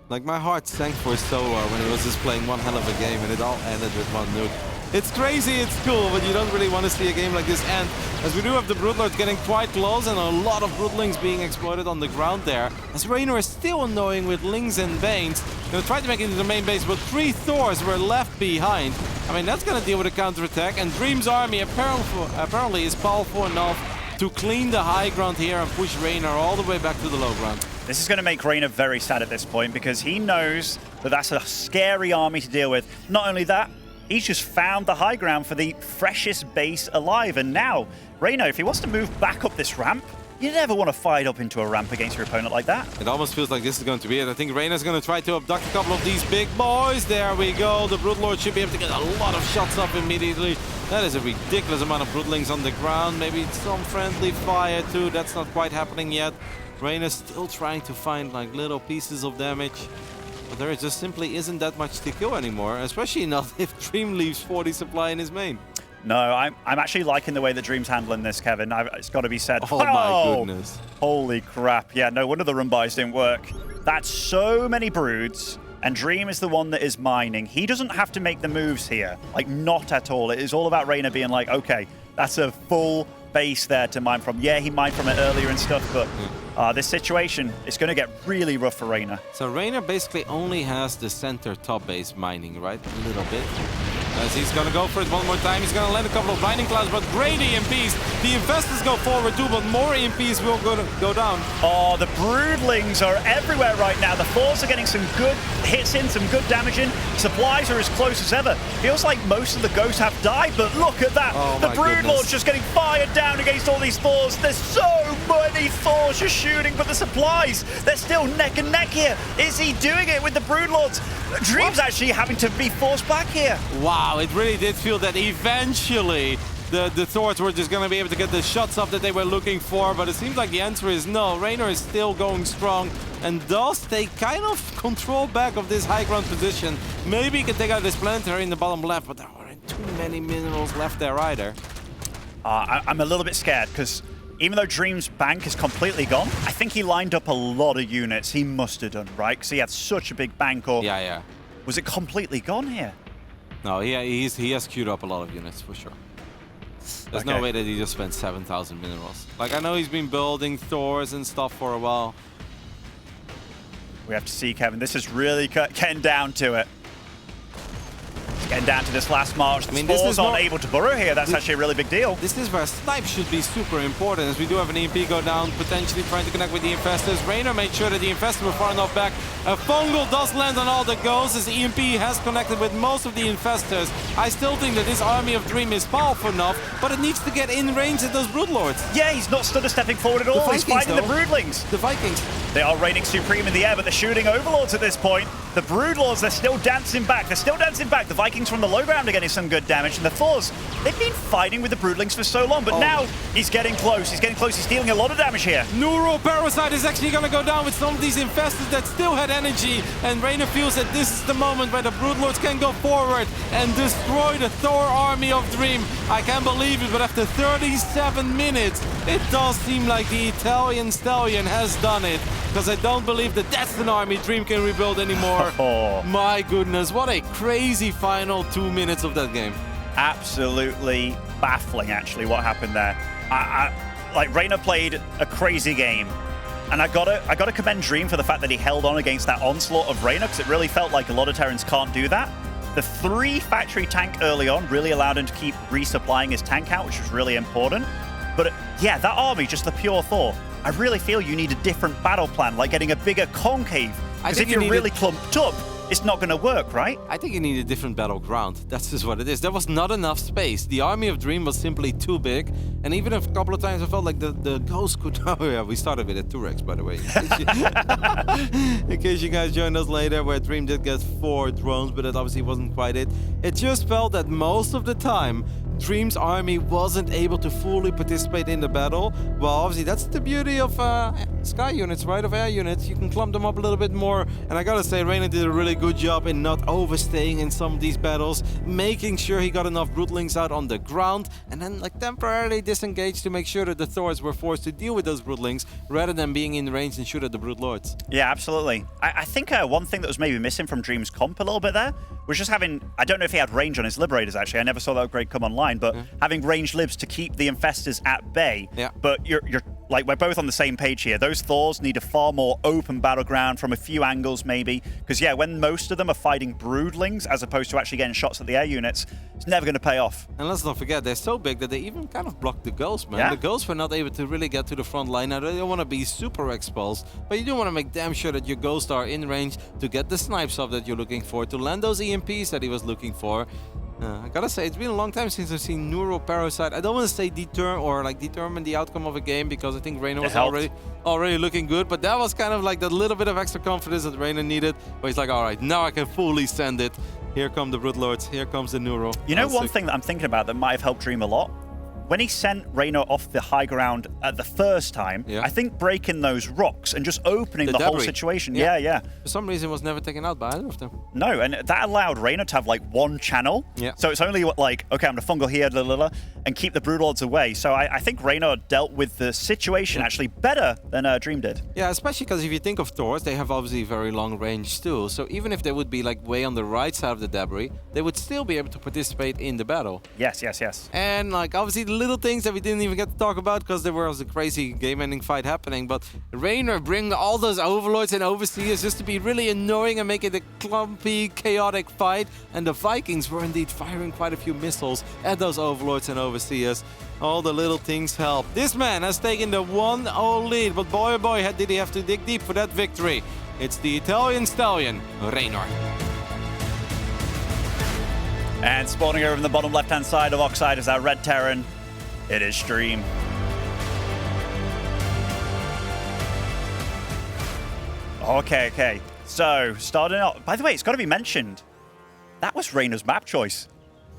Like, my heart sank for Solar when he was just playing one hell of a game, and it all ended with one nuke. It's crazy, it's cool, but you don't really want to see a game like this end, as we do have the Broodlords getting quite close and a lot of Broodlings being exploited on the ground there. As Reynor is still annoying with Lings and Banes. Gonna try to make it into the main base, but 3 Thors were left behind. I mean, that's gonna deal with a counterattack, and Dream's army apparently is powerful enough to clean the high ground here and push Reynor all the way back to the low ground. This is going to make Reynor very sad at this point because he knows that that's a scary army to deal with. Not only that, he's just found the high ground for the freshest base alive. And now, Reynor, if he wants to move back up this ramp, you never want to fight up into a ramp against your opponent like that. It almost feels like this is going to be it. I think Reynor's going to try to abduct a couple of these big boys. There we go. The Broodlord should be able to get a lot of shots up immediately. That is a ridiculous amount of Broodlings on the ground. Maybe some friendly fire too. That's not quite happening yet. Reynor's still trying to find like little pieces of damage. But there just simply isn't that much to kill anymore, especially not if Dream leaves 40 supply in his main. No, I'm actually liking the way that Dream's handling this, Kevin. It's got to be said. Oh my goodness. Holy crap. Yeah, no wonder the run-bys didn't work. That's so many broods, and Dream is the one that is mining. He doesn't have to make the moves here. Like, not at all. It is all about Reynor being like, okay, that's a full base there to mine from. Yeah, he mined from it earlier and stuff, but this situation is going to get really rough for Reynor. So Reynor basically only has the center top base mining, right? A little bit. As he's going to go for it one more time. He's going to land a couple of mining clouds, but great EMPs. The investors go forward too, but more EMPs will go down. Oh, the Broodlings are everywhere right now. The Thors are getting some good hits in, some good damage in. Supplies are as close as ever. Feels like most of the ghosts have died, but look at that. Oh, the Broodlord's just getting fired down against all these Thors. There's so many Thors just shooting, but the supplies, they're still neck and neck here. Is he doing it with the Broodlords? Dream's actually having to be forced back here. Wow. Wow, it really did feel that eventually the Thors were just going to be able to get the shots off that they were looking for, but it seems like the answer is no. Reynor is still going strong and does take kind of control back of this high ground position. Maybe he can take out this planetary in the bottom left, but there aren't too many minerals left there either. I'm a little bit scared because even though Dream's bank is completely gone, I think he lined up a lot of units. He must have done, right? Because he had such a big bank, or Yeah. was it completely gone here? No, he has queued up a lot of units for sure. There's no way that he just spent 7,000 minerals. Like, I know he's been building Thors and stuff for a while. We have to see, Kevin. This is really getting down to it. It's getting down to this last march. The Thors aren't able to burrow here. That's actually a really big deal. This is where Snipe should be super important, as we do have an EMP go down, potentially trying to connect with the Infestors. Reynor made sure that the Infestors were far enough back. A fungal does land on all the goals, as EMP has connected with most of the Infestors. I still think that this army of Dream is powerful enough, but it needs to get in range of those Broodlords. Yeah, he's not stepping forward at all. He's fighting the Broodlings. The Vikings. They are reigning supreme in the air, but they're shooting Overlords at this point. The Broodlords, they're still dancing back. The Vikings from the low ground are getting some good damage, and the Thors, they've been fighting with the Broodlings for so long, but now he's getting close. He's dealing a lot of damage here. Neuro Parasite is actually going to go down with some of these Infestors that still had energy, and Reynor feels that this is the moment where the Broodlords can go forward and destroy the Thor army of Dream. I can't believe it, but after 37 minutes, it does seem like the Italian Stallion has done it, because I don't believe that that's an army Dream can rebuild anymore. My goodness, what a crazy final 2 minutes of that game. Absolutely baffling, actually, what happened there. Like, Reynor played a crazy game, and I gotta commend Dream for the fact that he held on against that onslaught of Reynor, because it really felt like a lot of Terrans can't do that. The 3 factory tank early on really allowed him to keep resupplying his tank out, which was really important. But yeah, that army, just the pure Thor, I really feel you need a different battle plan, like getting a bigger concave. Because if you're really clumped up, it's not going to work, right? I think you need a different battleground. That's just what it is. There was not enough space. The army of Dream was simply too big. And even if a couple of times I felt like the ghost could... Oh yeah, we started with a 2x, by the way. In case you guys joined us later, where Dream did get 4 drones, but it obviously wasn't quite it. It just felt that most of the time, Dream's army wasn't able to fully participate in the battle. Well, obviously, that's the beauty of sky units, right? Of air units. You can clump them up a little bit more. And I gotta say, Reynor did a really good job in not overstaying in some of these battles, making sure he got enough Broodlings out on the ground, and then like temporarily disengage to make sure that the Thors were forced to deal with those Broodlings rather than being in range and shoot at the Broodlords. Yeah, absolutely. I think one thing that was maybe missing from Dream's comp a little bit there was just having, I don't know if he had range on his Liberators, actually. I never saw that upgrade come online, but having ranged libs to keep the Infestors at bay. Yeah. But you're like, we're both on the same page here. Those Thors need a far more open battleground from a few angles, maybe. Because, yeah, when most of them are fighting Broodlings as opposed to actually getting shots at the air units, it's never going to pay off. And let's not forget, they're so big that they even kind of blocked the Ghosts, man. Yeah. The Ghosts were not able to really get to the front line. Now, they don't want to be super exposed, but you do want to make damn sure that your Ghosts are in range to get the snipes off that you're looking for, to land those EMPs that he was looking for. I gotta say, it's been a long time since I've seen Neuro Parasite. I don't want to say determine the outcome of a game, because I think Reynor was already looking good, but that was kind of like that little bit of extra confidence that Reynor needed, where he's like, all right, now I can fully send it. Here come the Broodlords, here comes the Neuro. You know, one thing that I'm thinking about that might have helped Dream a lot? When he sent Reynor off the high ground at the first time, I think breaking those rocks and just opening the whole situation. Yeah. For some reason, it was never taken out by either of them. No, and that allowed Reynor to have like one channel. Yeah. So it's only like, okay, I'm going to fungal here, and keep the Broodlords away. So I think Reynor dealt with the situation actually better than Dream did. Yeah, especially because if you think of Thors, they have obviously very long range too. So even if they would be like way on the right side of the debris, they would still be able to participate in the battle. Yes. And like obviously the little things that we didn't even get to talk about because there was a crazy game-ending fight happening, but Reynor bring all those Overlords and Overseers just to be really annoying and make it a clumpy, chaotic fight. And the Vikings were indeed firing quite a few missiles at those Overlords and Overseers. All the little things help. This man has taken the 1-0 lead, but boy oh boy, did he have to dig deep for that victory. It's the Italian Stallion, Reynor. And spawning over in the bottom left-hand side of Oxide is our Red Terran. It is Dream. Okay. So, starting out... By the way, it's got to be mentioned. That was Reynor's map choice.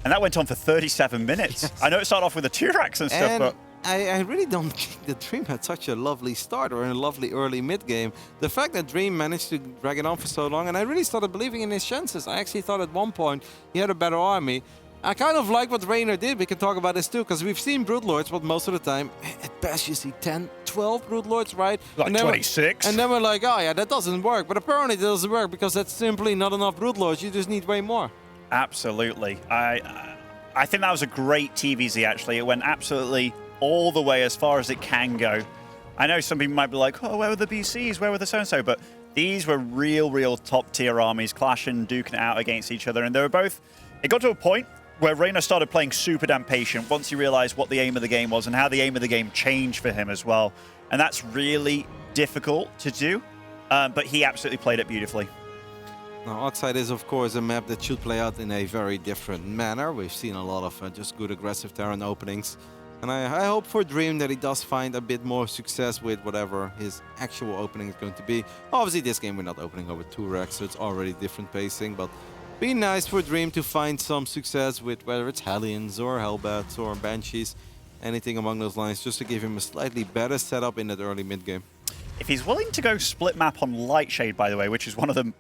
And that went on for 37 minutes. Yes. I know it started off with the 2 racks and stuff, but... I really don't think that Dream had such a lovely start or a lovely early mid-game. The fact that Dream managed to drag it on for so long, and I really started believing in his chances. I actually thought at one point he had a better army. I kind of like what Reynor did. We can talk about this too, because we've seen Broodlords, but most of the time, at best you see 10, 12 Broodlords, right? Like 26. And then we're like, oh yeah, that doesn't work. But apparently it doesn't work because that's simply not enough Broodlords. You just need way more. Absolutely. I think that was a great TVZ, actually. It went absolutely all the way as far as it can go. I know some people might be like, oh, where were the BCs? Where were the so-and-so? But these were real top-tier armies clashing, duking it out against each other. And they were both... It got to a point where Reynor started playing super damn patient once he realized what the aim of the game was and how the aim of the game changed for him as well. And that's really difficult to do, but he absolutely played it beautifully. Now, Oxide is, of course, a map that should play out in a very different manner. We've seen a lot of just good aggressive Terran openings. And I hope for Dream that he does find a bit more success with whatever his actual opening is going to be. Obviously, this game we're not opening over 2 racks, so it's already different pacing. But be nice for Dream to find some success with whether it's Hellions or Hellbats or Banshees, anything along those lines, just to give him a slightly better setup in that early mid-game. If he's willing to go split map on Lightshade, by the way, which is one of them,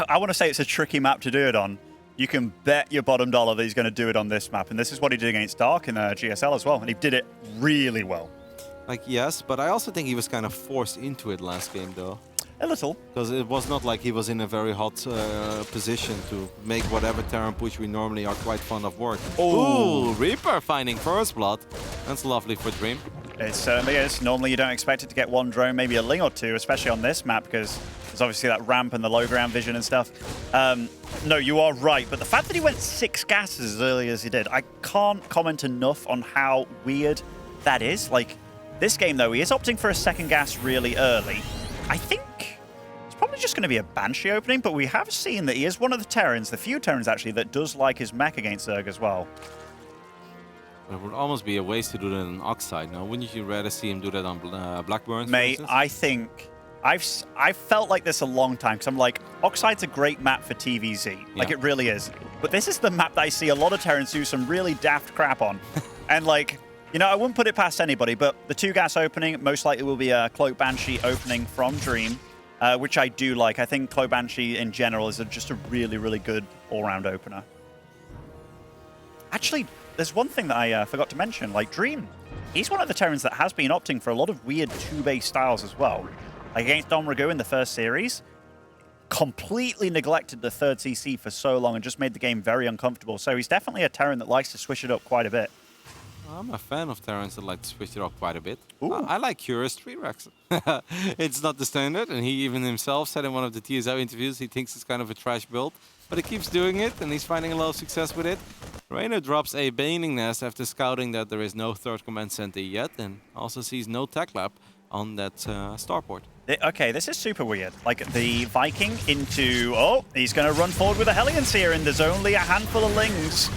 I want to say it's a tricky map to do it on. You can bet your bottom dollar that he's going to do it on this map. And this is what he did against Dark in GSL as well. And he did it really well. Like, yes, but I also think he was kind of forced into it last game, though. A little. Because it was not like he was in a very hot position to make whatever Terran push we normally are quite fond of work. Oh. Ooh, Reaper finding first blood. That's lovely for Dream. It certainly is. Normally you don't expect it to get one drone, maybe a Ling or two, especially on this map, because there's obviously that ramp and the low ground vision and stuff. No, you are right, but the fact that he went 6 gases as early as he did, I can't comment enough on how weird that is. Like, this game, though, he is opting for a second gas really early. I think it's probably just going to be a Banshee opening, but we have seen that he is one of the Terrans, the few Terrans, actually, that does like his mech against Zerg as well. It would almost be a waste to do that on Oxide now. Wouldn't you rather see him do that on Blackburn? Mate, I think I've felt like this a long time because I'm like, Oxide's a great map for TVZ. Like, it really is. But this is the map that I see a lot of Terrans do some really daft crap on. And like, you know, I wouldn't put it past anybody, but the 2 gas opening most likely will be a Cloak Banshee opening from Dream, which I do like. I think Cloak Banshee in general is just a really good all-round opener. Actually, there's one thing that I forgot to mention. Like, Dream, he's one of the Terrans that has been opting for a lot of weird 2-base styles as well. Like against Dom Ragu in the first series, completely neglected the 3rd CC for so long and just made the game very uncomfortable. So he's definitely a Terran that likes to switch it up quite a bit. I'm a fan of Terrans that like to switch it up quite a bit. Ooh. I like Curious 3 racks. It's not the standard, and he even himself said in one of the TSO interviews he thinks it's kind of a trash build. But he keeps doing it, and he's finding a lot of success with it. Reynor drops a Baning Nest after scouting that there is no 3rd command center yet, and also sees no tech lab on that starport. Okay, this is super weird. Like, the Viking into... Oh, he's going to run forward with the Hellions here, and there's only a handful of Lings.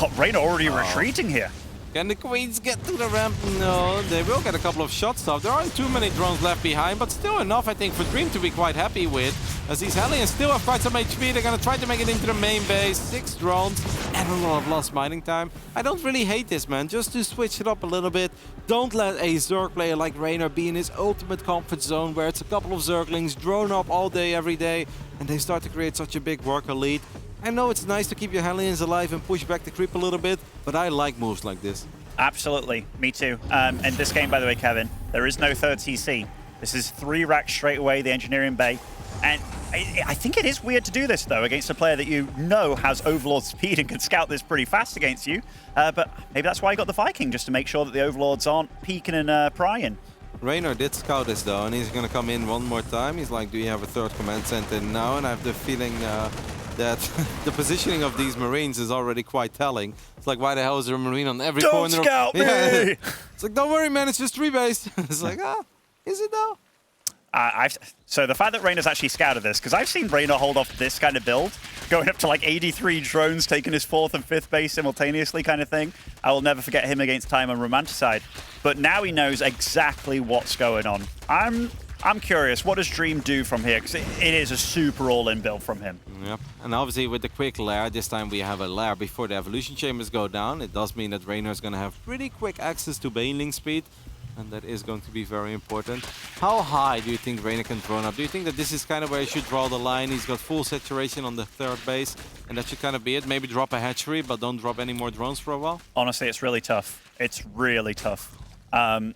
Oh, Reynor already retreating here. Can the Queens get to the ramp? No, they will get a couple of shots off. There aren't too many drones left behind, but still enough, I think, for Dream to be quite happy with. As these Hellions still have quite some HP, they're going to try to make it into the main base. 6 drones and a lot of lost mining time. I don't really hate this, man. Just to switch it up a little bit. Don't let a Zerg player like Reynor be in his ultimate comfort zone, where it's a couple of Zerglings drone up all day, every day, and they start to create such a big worker lead. I know it's nice to keep your Hellions alive and push back the creep a little bit, but I like moves like this. Absolutely, me too. And this game, by the way, Kevin, there is no 3rd CC. This is 3 racks straight away, the Engineering Bay. And I think it is weird to do this, though, against a player that you know has Overlord speed and can scout this pretty fast against you. But maybe that's why he got the Viking, just to make sure that the Overlords aren't peeking and prying. Reynor did scout this, though, and he's going to come in one more time. He's like, do you have a 3rd command center now? And I have the feeling that the positioning of these Marines is already quite telling. It's like, why the hell is there a Marine on every corner? Don't scout me! It's like, don't worry, man, it's just 3-base. It's like, is it though? So the fact that Reynor's actually scouted this, because I've seen Reynor hold off this kind of build, going up to like 83 drones, taking his 4th and 5th base simultaneously kind of thing. I will never forget him against Time on Romanticide. But now he knows exactly what's going on. I'm I'm curious, what does Dream do from here? Because it is a super all-in build from him. Yep, and obviously with the quick lair, this time we have a lair before the evolution chambers go down. It does mean that Reynor is going to have pretty quick access to baneling speed, and that is going to be very important. How high do you think Reynor can drone up? Do you think that this is kind of where he should draw the line? He's got full saturation on the third base, and that should kind of be it. Maybe drop a hatchery, but don't drop any more drones for a while? Honestly, it's really tough. It's really tough. I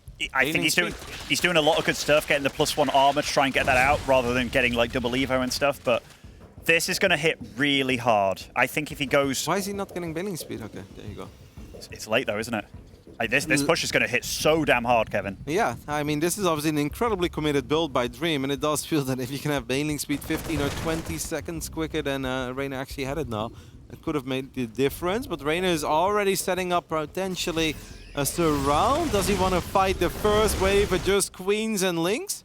think he's doing a lot of good stuff, getting the +1 armor to try and get that out, rather than getting like double evo and stuff, but this is going to hit really hard. I think if he goes... Why is he not getting baneling speed? Okay, there you go. It's late though, isn't it? Like this push is going to hit so damn hard, Kevin. Yeah, I mean, this is obviously an incredibly committed build by Dream, and it does feel that if you can have baneling speed 15 or 20 seconds quicker than Reynor actually had it now, it could have made the difference. But Reynor is already setting up potentially a surround. Does he want to fight the first wave with just queens and links?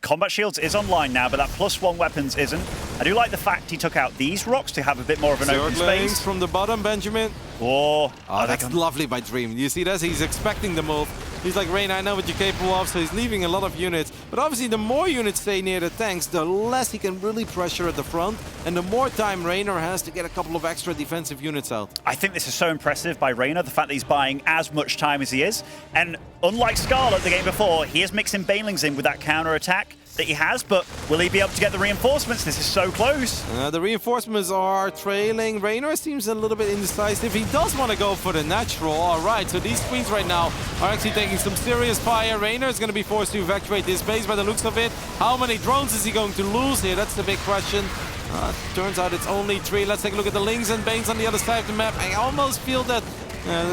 Combat Shields is online now, but that +1 weapons isn't. I do like the fact he took out these rocks to have a bit more of an open space. From the bottom, Benjamin. Oh, that's lovely by Dream. You see that? He's expecting the move. He's like, Reynor, I know what you're capable of, so he's leaving a lot of units. But obviously, the more units stay near the tanks, the less he can really pressure at the front, and the more time Reynor has to get a couple of extra defensive units out. I think this is so impressive by Reynor, the fact that he's buying as much time as he is. And unlike Scarlet the game before, he is mixing banelings in with that counter-attack that he has, but will he be able to get the reinforcements? This is so close. The reinforcements are trailing. Reynor seems a little bit indecisive. He does want to go for the natural. All right, so these queens right now are actually taking some serious fire. Reynor is going to be forced to evacuate this base by the looks of it. How many drones is he going to lose here? That's the big question. Turns out it's only 3. Let's take a look at the Lings and Banes on the other side of the map. I almost feel that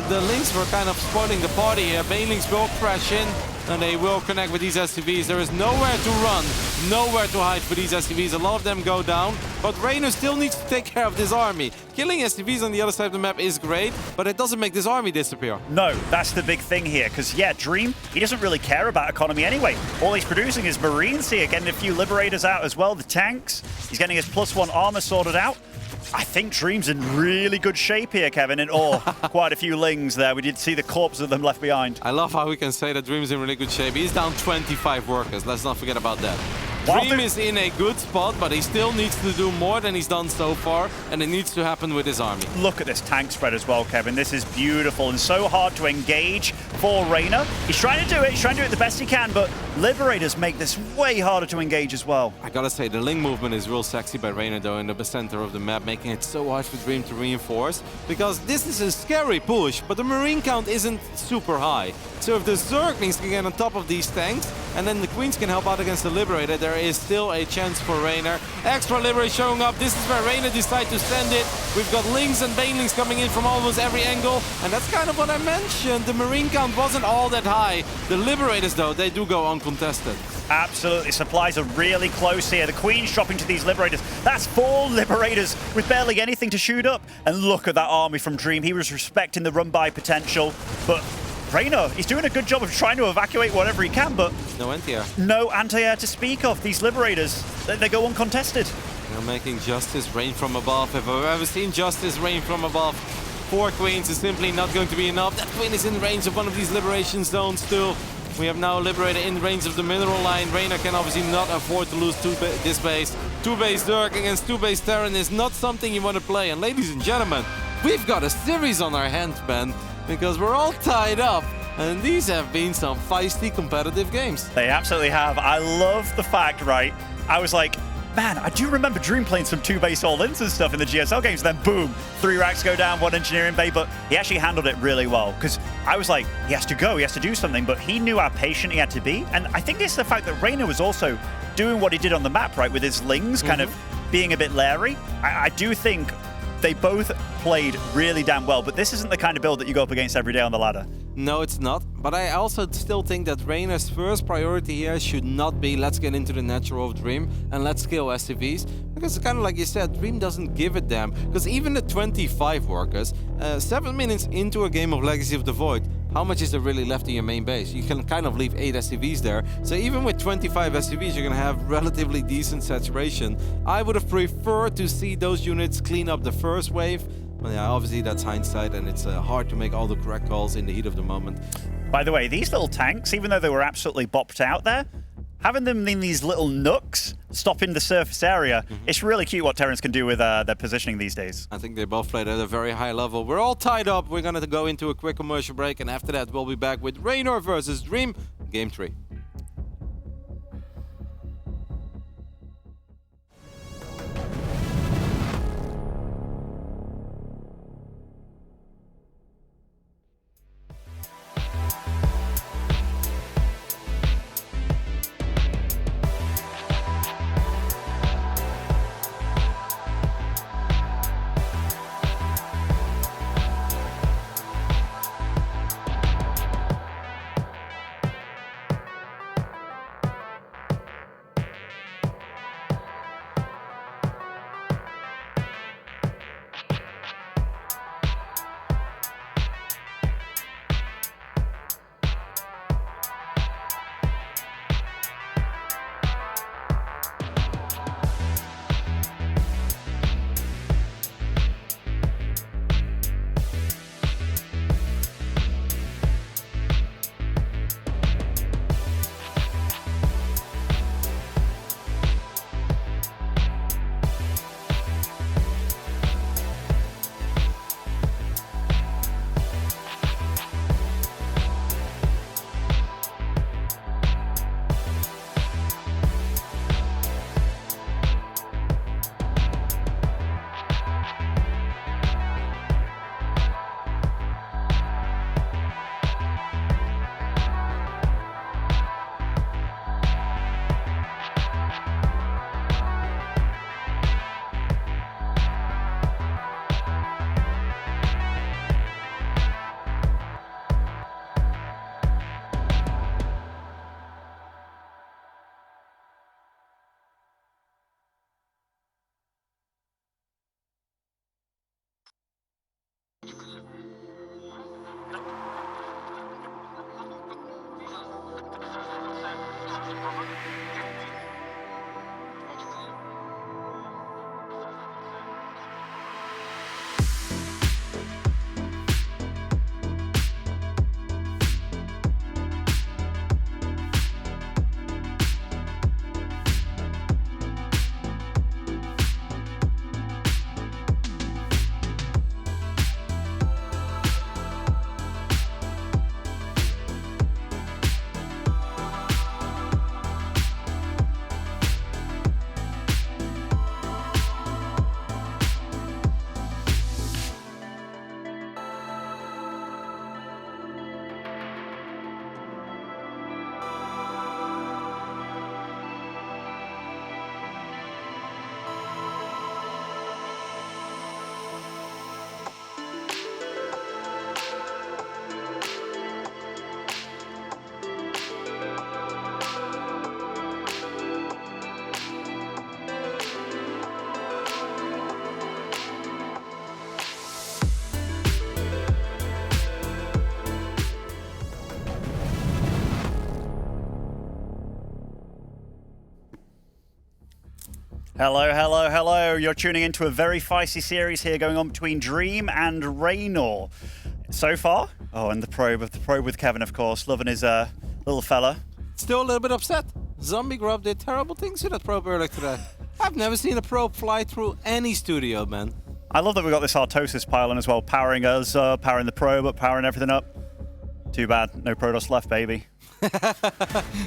the Lings were kind of spoiling the party here. Banelings will crash in, and they will connect with these SCVs. There is nowhere to run, nowhere to hide for these SCVs. A lot of them go down, but Reynor still needs to take care of this army. Killing SCVs on the other side of the map is great, but it doesn't make this army disappear. No, that's the big thing here, because yeah, Dream, he doesn't really care about economy anyway. All he's producing is Marines here, getting a few Liberators out as well, the tanks. He's getting his +1 armor sorted out. I think Dream's in really good shape here, Kevin, and quite a few Lings there. We did see the corpses of them left behind. I love how we can say that Dream's in really good shape. He's down 25 workers. Let's not forget about that. Wow, Dream is in a good spot, but he still needs to do more than he's done so far, and it needs to happen with his army. Look at this tank spread as well, Kevin. This is beautiful and so hard to engage for Reynor. He's trying to do it. He's trying to do it the best he can, but Liberators make this way harder to engage as well. I gotta say, the link movement is real sexy by Reynor, though, in the center of the map, making it so hard for Dream to reinforce, because this is a scary push, but the Marine count isn't super high. So if the Zerglings can get on top of these tanks, and then the Queens can help out against the Liberator, there is still a chance for Reynor. Extra Liberator showing up. This is where Reynor decides to send it. We've got Lings and Banelings coming in from almost every angle, and that's kind of what I mentioned. The Marine count wasn't all that high. The Liberators, though, they do go uncontested. Absolutely. Supplies are really close here. The Queen's dropping to these Liberators. That's 4 Liberators with barely anything to shoot up. And look at that army from Dream. He was respecting the run-by potential, but Reynor, he's doing a good job of trying to evacuate whatever he can, but no anti-air. No anti-air to speak of. These Liberators, they go uncontested. They're making Justice rain from above. If I've ever seen Justice rain from above, 4 Queens is simply not going to be enough. That Queen is in range of one of these Liberation zones still. We have now Liberator in range of the mineral line. Reynor can obviously not afford to lose this base. 2-base Zerg against 2-base Terran is not something you want to play. And ladies and gentlemen, we've got a series on our hands, Ben, because we're all tied up. And these have been some feisty competitive games. They absolutely have. I love the fact, right? I was like, man, I do remember Dream playing some 2-base all-ins and stuff in the GSL games. Then boom, 3 racks go down, 1 engineering bay, but he actually handled it really well. Because I was like, he has to go, he has to do something, but he knew how patient he had to be. And I think it's the fact that Reynor was also doing what he did on the map, right? With his Lings kind of being a bit leery. I do think they both played really damn well, but this isn't the kind of build that you go up against every day on the ladder. No, it's not. But I also still think that Reynor's first priority here should not be let's get into the natural of Dream and let's kill SCVs. Because kind of like you said, Dream doesn't give a damn. Because even the 25 workers, 7 minutes into a game of Legacy of the Void, how much is there really left in your main base? You can kind of leave 8 SCVs there. So even with 25 SCVs, you're going to have relatively decent saturation. I would have preferred to see those units clean up the first wave. Well, yeah, obviously that's hindsight, and it's hard to make all the correct calls in the heat of the moment. By the way, these little tanks, even though they were absolutely bopped out there, having them in these little nooks, stopping the surface area, it's really cute what Terrans can do with their positioning these days. I think they both played at a very high level. We're all tied up. We're going to go into a quick commercial break, and after that, we'll be back with Reynor versus Dream, Game 3. Hello, hello, hello. You're tuning into a very feisty series here going on between Dream and Reynor. So far, and the probe with Kevin, of course, loving his little fella. Still a little bit upset. Zombie Grub did terrible things to that probe earlier today. I've never seen a probe fly through any studio, man. I love that we got this Artosis pylon as well, powering us up, powering the probe up, powering everything up. Too bad, no Protoss left, baby.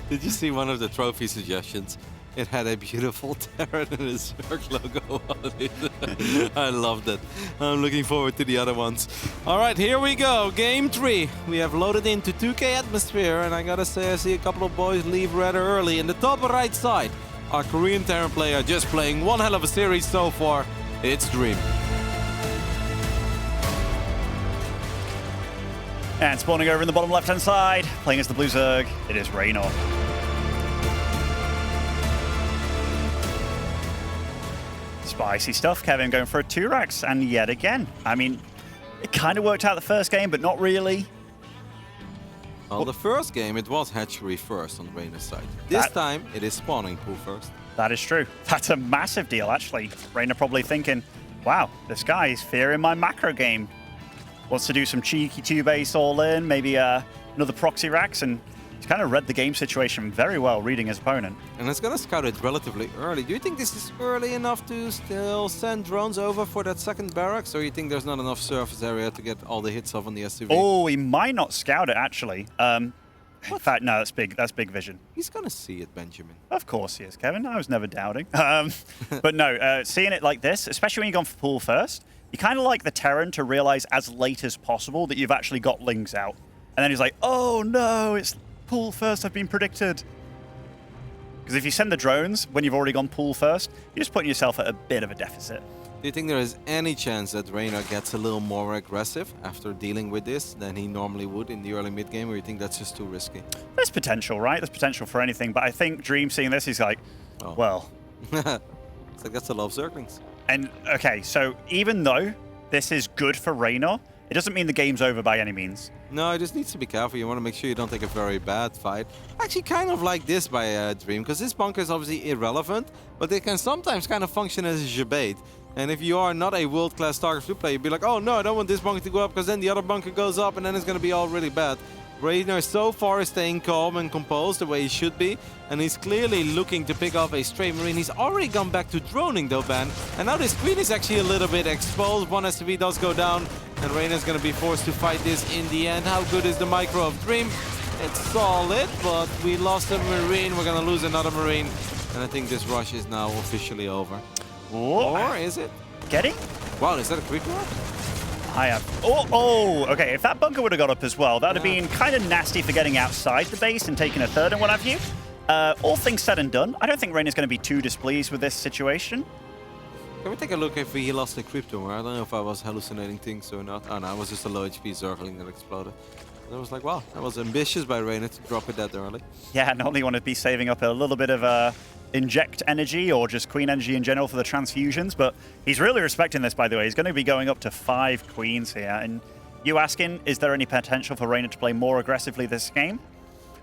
Did you see one of the trophy suggestions? It had a beautiful Terran and a Zerg logo on it. I loved it. I'm looking forward to the other ones. All right, here we go. Game 3. We have loaded into 2K Atmosphere, and I gotta say I see a couple of boys leave rather early. In the top right side, our Korean Terran player just playing one hell of a series so far. It's Dream. And spawning over in the bottom left-hand side, playing as the Blue Zerg, it is Reynor. Spicy stuff, Kevin going for a 2-racks, and yet again. I mean, it kind of worked out the first game, but not really. Well, the first game, it was hatchery first on Reynor's side. This time, it is spawning pool first. That is true. That's a massive deal, actually. Reynor probably thinking, wow, this guy is fearing my macro game. Wants to do some cheeky 2-base all in, maybe another proxy racks, and He's kind of read the game situation very well, reading his opponent. And it's going to scout it relatively early. Do you think this is early enough to still send drones over for that second barracks? Or you think there's not enough surface area to get all the hits off on the SUV? Oh, he might not scout it, actually. In fact, no, that's big. That's big vision. He's going to see it, Benjamin. Of course he is, Kevin. I was never doubting. But no, seeing it like this, especially when you've gone for pool first, you kind of like the Terran to realize as late as possible that you've actually got Lings out. And then he's like, oh no, it's pool first, I've been predicted. Because if you send the drones when you've already gone pool first, you're just putting yourself at a bit of a deficit. Do you think there is any chance that Reynor gets a little more aggressive after dealing with this than he normally would in the early mid-game, or you think that's just too risky? There's potential, right? There's potential for anything, but I think Dream seeing this, he's like, oh. well. It's like, that's a lot of circlings. And, okay, so even though this is good for Reynor, it doesn't mean the game's over by any means. No, it just needs to be careful. You want to make sure you don't take a very bad fight. Actually, kind of like this by Dream, because this bunker is obviously irrelevant, but it can sometimes kind of function as a jebait. And if you are not a world-class StarCraft 2 player, you'd be like, oh no, I don't want this bunker to go up, because then the other bunker goes up, and then it's going to be all really bad. Reynor so far is staying calm and composed the way he should be, and he's clearly looking to pick off a stray Marine. He's already gone back to droning though, Ben, and now this Queen is actually a little bit exposed. One SCV does go down, and Reynor's going to be forced to fight this in the end. How good is the micro of Dream? It's solid, but we lost a Marine. We're going to lose another Marine, and I think this rush is now officially over. Whoa. Or is it? Getting? Wow, is that a quick one? I have. Oh, okay. If that bunker would have got up as well, that would have been kind of nasty for getting outside the base and taking a third and what have you. All things said and done, I don't think Reynor's going to be too displeased with this situation. Can we take a look if he lost the crypto? I don't know if I was hallucinating things or not. Oh no, it was just a low HP circling that exploded. And I was like, wow, that was ambitious by Reynor to drop it that early. Yeah, normally you want to be saving up a little bit of inject energy or just queen energy in general for the transfusions, but he's really respecting this, by the way. He's going to be going up to 5 queens here. And you asking, is there any potential for Reynor to play more aggressively this game?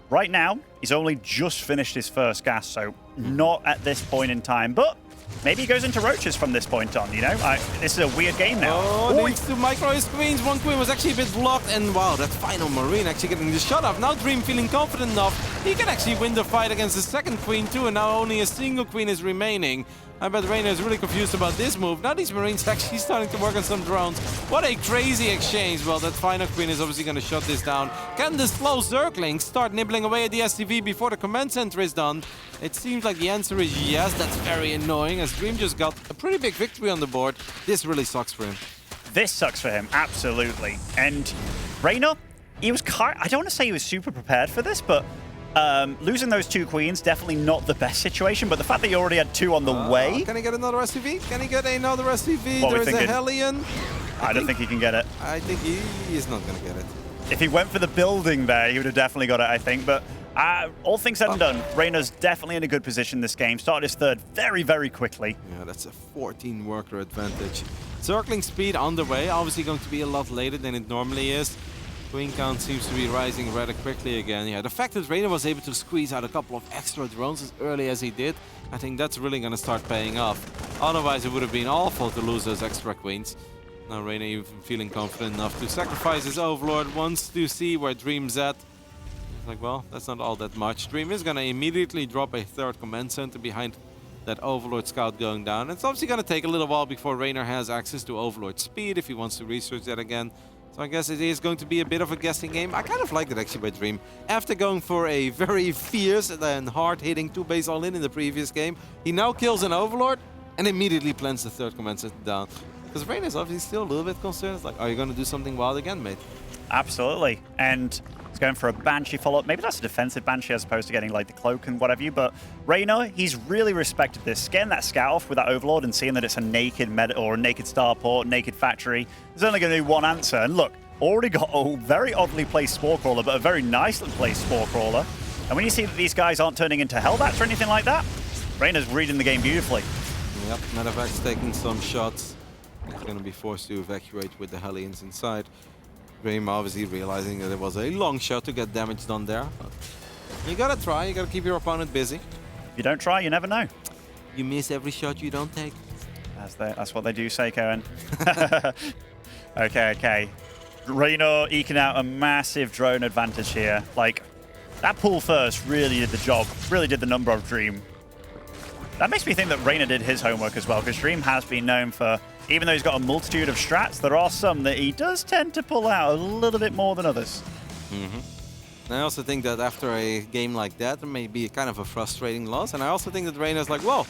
Right now, he's only just finished his first gas, so not at this point in time, but maybe he goes into roaches from this point on, you know? This is a weird game now. Oh, needs to micro his queens. One queen was actually a bit blocked, and wow, that final Marine actually getting the shot off. Now Dream feeling confident enough. He can actually win the fight against the second queen too, and now only a single queen is remaining. I bet Reynor is really confused about this move. Now these Marines actually starting to work on some drones. What a crazy exchange. Well, that final queen is obviously going to shut this down. Can the slow circling start nibbling away at the SCV before the command center is done? It seems like the answer is yes. That's very annoying, as Dream just got a pretty big victory on the board. This really sucks for him. This sucks for him, absolutely. And Reynor, he was I don't want to say he was super prepared for this, but losing those 2 queens, definitely not the best situation, but the fact that you already had 2 on the way. Can he get another SCV? Can he get another SCV? What There's a Hellion. I don't think he can get it. I think he is not going to get it. If he went for the building there, he would have definitely got it, I think. But all things said and done, Reynor's definitely in a good position this game. Started his third very, very quickly. Yeah, that's a 14 worker advantage. Circling speed on the way, obviously going to be a lot later than it normally is. Queen count seems to be rising rather quickly again. Yeah, the fact that Reynor was able to squeeze out a couple of extra drones as early as he did, I think that's really going to start paying off. Otherwise, it would have been awful to lose those extra queens. Now Reynor even feeling confident enough to sacrifice his Overlord, wants to see where Dream's at. Like, well, that's not all that much. Dream is going to immediately drop a 3rd command center behind that Overlord scout going down. It's obviously going to take a little while before Reynor has access to Overlord speed if he wants to research that again. So I guess it is going to be a bit of a guessing game. I kind of like that actually by Dream. After going for a very fierce and hard-hitting 2-base all-in in the previous game, he now kills an Overlord and immediately plants the 3rd command center down. Because Reynor is obviously still a little bit concerned. It's like, are you going to do something wild again, mate? Absolutely. And he's going for a Banshee follow-up. Maybe that's a defensive Banshee as opposed to getting like the cloak and whatever. But Reynor, he's really respected this. Getting that scout off with that Overlord and seeing that it's a naked or a naked starport, naked factory, there's only going to be one answer. And look, already got a very oddly placed Spore Crawler, but a very nicely placed Spore Crawler. And when you see that these guys aren't turning into Hellbats or anything like that, Reynor's reading the game beautifully. Yep, Medevac's taking some shots. He's going to be forced to evacuate with the Hellions inside. Dream obviously realizing that it was a long shot to get damage done there. But you gotta try, you gotta keep your opponent busy. If you don't try, you never know. You miss every shot you don't take. That's what they do say, Cohen. Okay. Reynor eking out a massive drone advantage here. Like, That pull first really did the job, really did the number of Dream. That makes me think that Reynor did his homework as well, because Dream has been known for, even though he's got a multitude of strats, there are some that he does tend to pull out a little bit more than others. And I also think that after a game like that, there may be kind of a frustrating loss. And I also think that Reynor's like, well,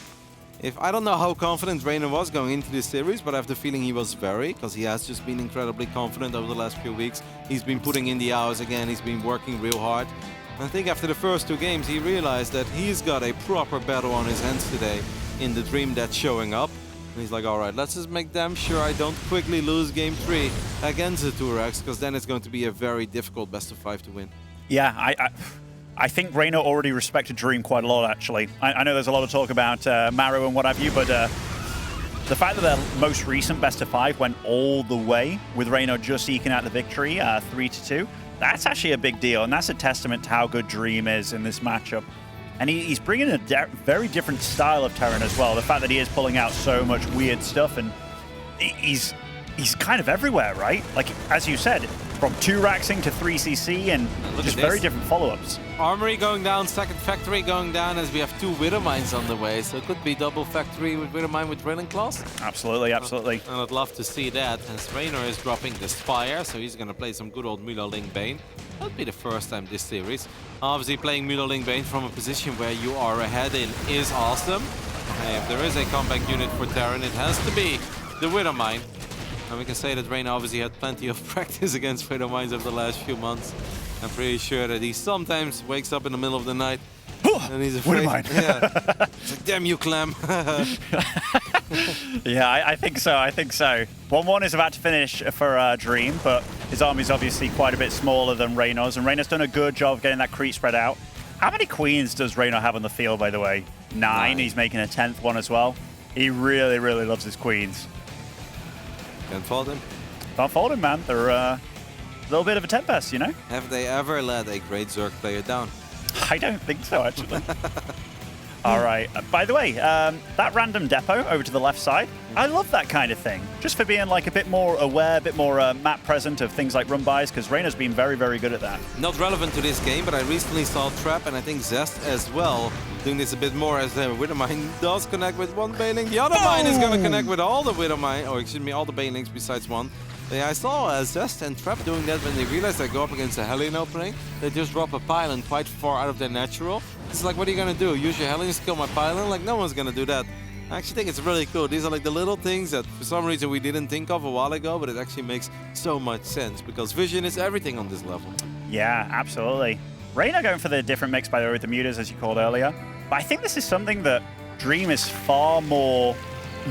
if I don't know how confident Reynor was going into this series, but I have the feeling he was very, because he has just been incredibly confident over the last few weeks. He's been putting in the hours again, he's been working real hard. And I think after the first 2 games, he realized that he's got a proper battle on his hands today in the Dream that's showing up. And he's like, all right, let's just make damn sure I don't quickly lose game 3 against the Turex, because then it's going to be a very difficult best of 5 to win. Yeah, I think Reynor already respected Dream quite a lot, actually. I know there's a lot of talk about Maro and what have you, but the fact that their most recent best of 5 went all the way with Reynor just eking out the victory, 3-2, that's actually a big deal, and that's a testament to how good Dream is in this matchup. And he's bringing a very different style of Terran as well. The fact that he is pulling out so much weird stuff, and he's kind of everywhere, right? Like, as you said, from 2-raxing to 3cc and just very different follow-ups. Armory going down, second factory going down as we have 2 Widow Mines on the way. So it could be double factory with Widow Mine with Drilling Claws. Absolutely, absolutely. And I'd love to see that as Reynor is dropping the Spire, so he's going to play some good old Milo-Ling Bane. That'll be the first time this series. Obviously playing Milo-Ling Bane from a position where you are ahead in is awesome. If there is a comeback unit for Terran, it has to be the Widow Mine. And we can say that Reynor obviously had plenty of practice against Widow Mines over the last few months. I'm pretty sure that he sometimes wakes up in the middle of the night and he's afraid. Widow Mine. Yeah. It's like, damn you, Clem. Yeah, I think so, I think so. 1-1 is about to finish for Dream, but his army's obviously quite a bit smaller than Reynor's, and Reynor's done a good job of getting that creep spread out. How many queens does Reynor have on the field, by the way? 9. He's making a 10th one as well. He really, really loves his queens. Can't fault him. Can't fault him, man. They're a little bit of a tempest, you know? Have they ever let a great Zerg player down? I don't think so, actually. All right. By the way, that random depot over to the left side, I love that kind of thing. Just for being like a bit more aware, a bit more map present of things like run-bys, because Reynor's been very, very good at that. Not relevant to this game, but I recently saw Trap and I think Zest as well doing this a bit more, as the Widow Mine does connect with one Baneling. The other mine is going to connect with all the Widow Mine, or excuse me, all the Banelings besides one. Yeah, I saw Zest and Trap doing that when they realized they go up against a Hellion opening. They just drop a pylon quite far out of their natural. It's like, what are you going to do? Use your Hellions to kill my pylon? Like, no one's going to do that. I actually think it's really cool. These are like the little things that for some reason we didn't think of a while ago, but it actually makes so much sense because vision is everything on this level. Yeah, absolutely. Reynor going for the different mix, by the way, with the mutas, as you called earlier. But I think this is something that Dream is far more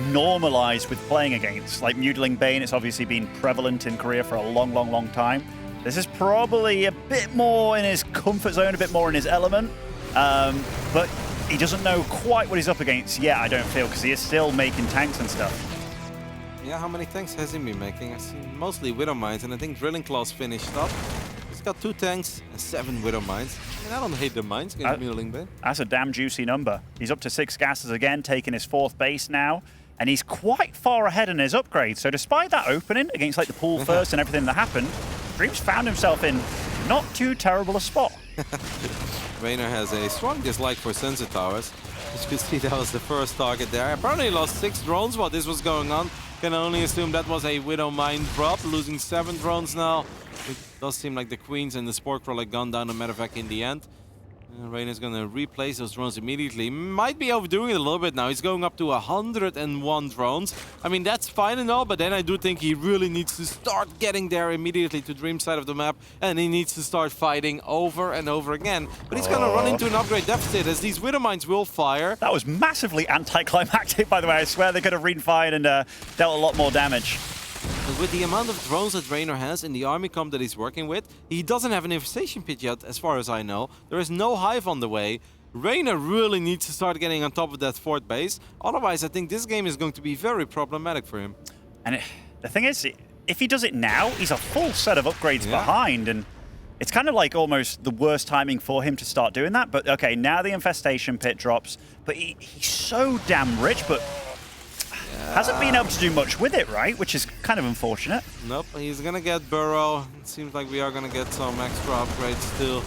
normalized with playing against. Like Mutiling Bane, it's obviously been prevalent in Korea for a long, long, long time. This is probably a bit more in his comfort zone, a bit more in his element. But he doesn't know quite what he's up against yet, I don't feel, because he is still making tanks and stuff. Yeah, how many tanks has he been making? I've seen mostly Widow Mines, and I think Drilling Claws finished up. He's got 2 tanks and 7 Widow Mines. And I don't hate the mines against Mutiling Bane. That's a damn juicy number. He's up to 6 gases again, taking his 4th base now. And he's quite far ahead in his upgrade. So despite that opening against like the pool first and everything that happened, Dream's found himself in not too terrible a spot. Reynor has a strong dislike for sensor towers. As you can see, that was the first target there. Apparently he lost 6 drones while this was going on. Can only assume that was a Widow Mine drop, losing 7 drones now. It does seem like the Queens and the Spore Crawler gone down, no matter of fact, in the end. Reynor's going to replace those drones immediately. Might be overdoing it a little bit now. He's going up to 101 drones. I mean, that's fine and all, but then I do think he really needs to start getting there immediately to Dream's side of the map, and he needs to start fighting over and over again. But he's going to run into an upgrade deficit, as these Widow Mines will fire. That was massively anticlimactic, by the way. I swear they could have refired and dealt a lot more damage. But with the amount of drones that Reynor has in the army comp that he's working with, he doesn't have an infestation pit yet, as far as I know. There is no hive on the way. Reynor really needs to start getting on top of that 4th base. Otherwise, I think this game is going to be very problematic for him. And the thing is, if he does it now, he's a full set of upgrades behind. And it's kind of like almost the worst timing for him to start doing that. But okay, now the infestation pit drops. But he's so damn rich, but hasn't been able to do much with it, right? Which is kind of unfortunate. Nope, he's gonna get Burrow. It seems like we are gonna get some extra upgrades still.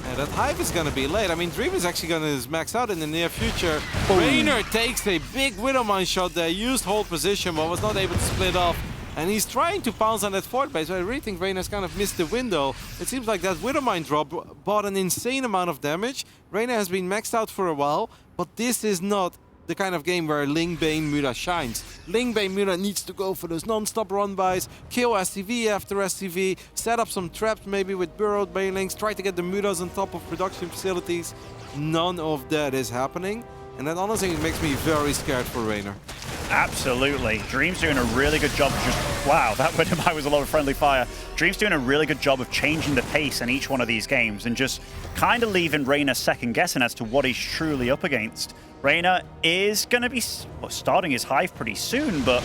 And that Hive is going to be late. I mean, Dream is actually going to max out in the near future. Reynor takes a big Widowmine shot there, used hold position, but was not able to split off. And he's trying to pounce on that fort base. I really think Reynor's kind of missed the window. It seems like that Widowmine drop bought an insane amount of damage. Reynor has been maxed out for a while, but this is not the kind of game where Ling Bane Mura shines. Ling Bane Mura needs to go for those non-stop run-bys, kill SCV after SCV, set up some traps maybe with burrowed Banelings, try to get the Muras on top of production facilities. None of that is happening. And that honestly makes me very scared for Reynor. Absolutely. Dream's doing a really good job of just... Wow, that Widowmine was a lot of friendly fire. Dream's doing a really good job of changing the pace in each one of these games and just kind of leaving Reynor second-guessing as to what he's truly up against. Reynor is going to be starting his Hive pretty soon, but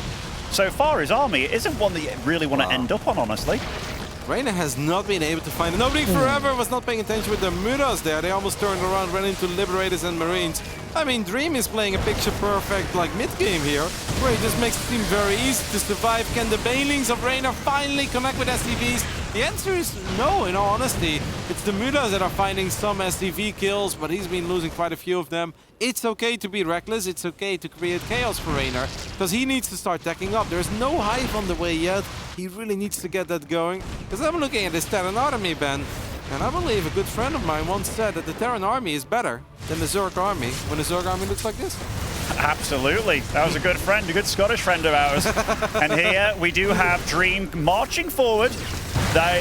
so far his army isn't one that you really want to end up on, honestly. Reynor has not been able to find it. Nobody forever was not paying attention with the Muras there. They almost turned around, ran into Liberators and Marines. I mean, Dream is playing a picture-perfect like mid-game here, where he just makes it seem very easy to survive. Can the Banelings of Reynor finally connect with SCVs? The answer is no, in all honesty. It's the Muras that are finding some SCV kills, but he's been losing quite a few of them. It's okay to be reckless, it's okay to create chaos for Reynor, because he needs to start teching up. There's no Hive on the way yet. He really needs to get that going. Because I'm looking at this Terran army, Ben, and I believe a good friend of mine once said that the Terran army is better than the Zerg army when the Zerg army looks like this. Absolutely. That was a good friend, a good Scottish friend of ours. And here we do have Dream marching forward.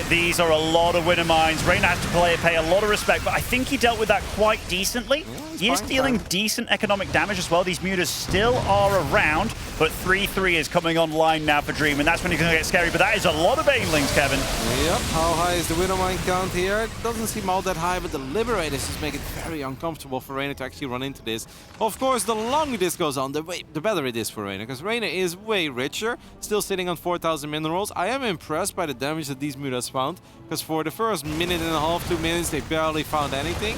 These are a lot of Widowmines. Reynor has to pay a lot of respect, but I think he dealt with that quite decently. He is dealing decent economic damage as well. These Mutas still are around, but 3-3 is coming online now for Dream, and that's when he's going to get scary. But that is a lot of Banelings, Kevin. Yep. How high is the Widowmine count here? It doesn't seem all that high, but the Liberators just make it very uncomfortable for Reynor to actually run into this. Of course, the longer this goes on, the better it is for Reynor, because Reynor is way richer, still sitting on 4,000 minerals. I am impressed by the damage that these Mutas found, because for the first minute and a half, 2 minutes, they barely found anything.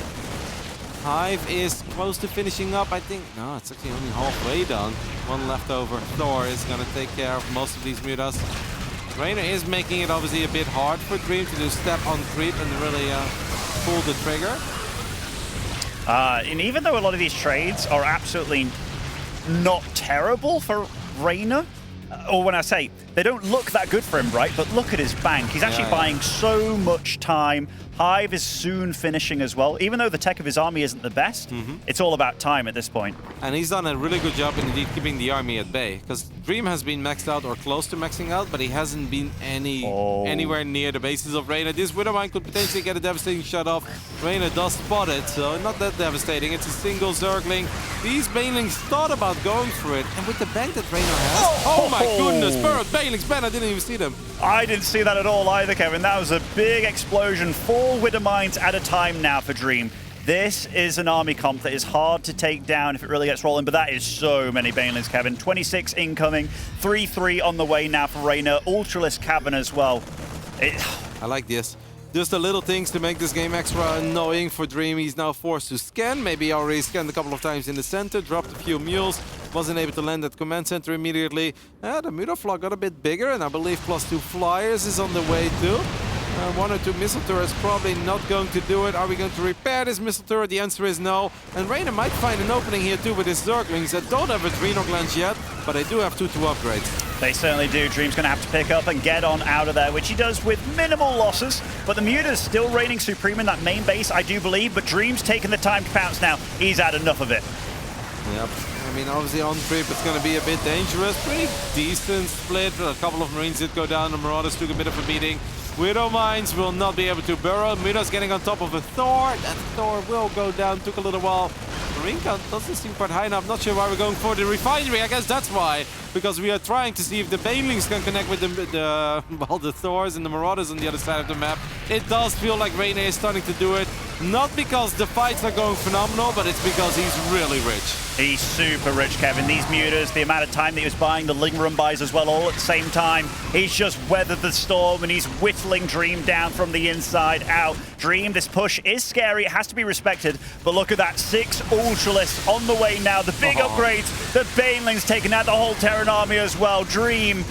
Hive is close to finishing up, I think. No, it's actually only halfway done. One leftover Thor is going to take care of most of these Mutas. Reynor is making it obviously a bit hard for Dream to do step on creep and really pull the trigger. And even though a lot of these trades are absolutely not terrible for Reynor, or when I say they don't look that good for him, right? But look at his bank. He's actually buying so much time. Hive is soon finishing as well. Even though the tech of his army isn't the best, it's all about time at this point. And he's done a really good job in indeed keeping the army at bay. Because Dream has been maxed out or close to maxing out, but he hasn't been anywhere near the bases of Reynor. This Widowmine could potentially get a devastating shut off. Reynor does spot it, so not that devastating. It's a single Zergling. These Banelings thought about going for it. And with the bank that Reynor has... Oh my goodness! Burrowed Banelings! Ben, I didn't even see them. I didn't see that at all either, Kevin. That was a big explosion. 4 Widowmines at a time now for Dream. This is an army comp that is hard to take down if it really gets rolling, but that is so many Banelings, Kevin. 26 incoming, 3-3 on the way now for Reynor. Ultralisk Cavern as well. I like this. Just the little things to make this game extra annoying for Dream. He's now forced to scan. Maybe he already scanned a couple of times in the center, dropped a few mules, wasn't able to land at command center immediately. The Mutaflock got a bit bigger, and I believe +2 flyers is on the way too. 1 or 2 missile turrets probably not going to do it. Are we going to repair this missile turret? The answer is no. And Reynor might find an opening here too with his Zerglings that don't have Adrenal glands yet, but they do have 2 upgrades. They certainly do. Dream's going to have to pick up and get on out of there, which he does with minimal losses. But the Muta's still reigning supreme in that main base, I do believe. But Dream's taking the time to pounce now. He's had enough of it. Yep. I mean, obviously on creep it's going to be a bit dangerous. Pretty decent split. A couple of Marines did go down. The Marauders took a bit of a beating. Widowmines will not be able to burrow. Muta's getting on top of a Thor. That Thor will go down. Took a little while. Marine count doesn't seem quite high enough. Not sure why we're going for the refinery. I guess that's why. Because we are trying to see if the Banelings can connect with the Thors and the Marauders on the other side of the map. It does feel like Reynor is starting to do it. Not because the fights are going phenomenal, but it's because he's really rich. He's super rich, Kevin. These Mutas, the amount of time that he was buying, the Ling Run buys as well, all at the same time. He's just weathered the storm and he's whittling Dream down from the inside out. Dream, this push is scary. It has to be respected. But look at that, 6 Ultralisks on the way now. The big upgrades. The Banelings taking out the whole Terran army as well. Dream,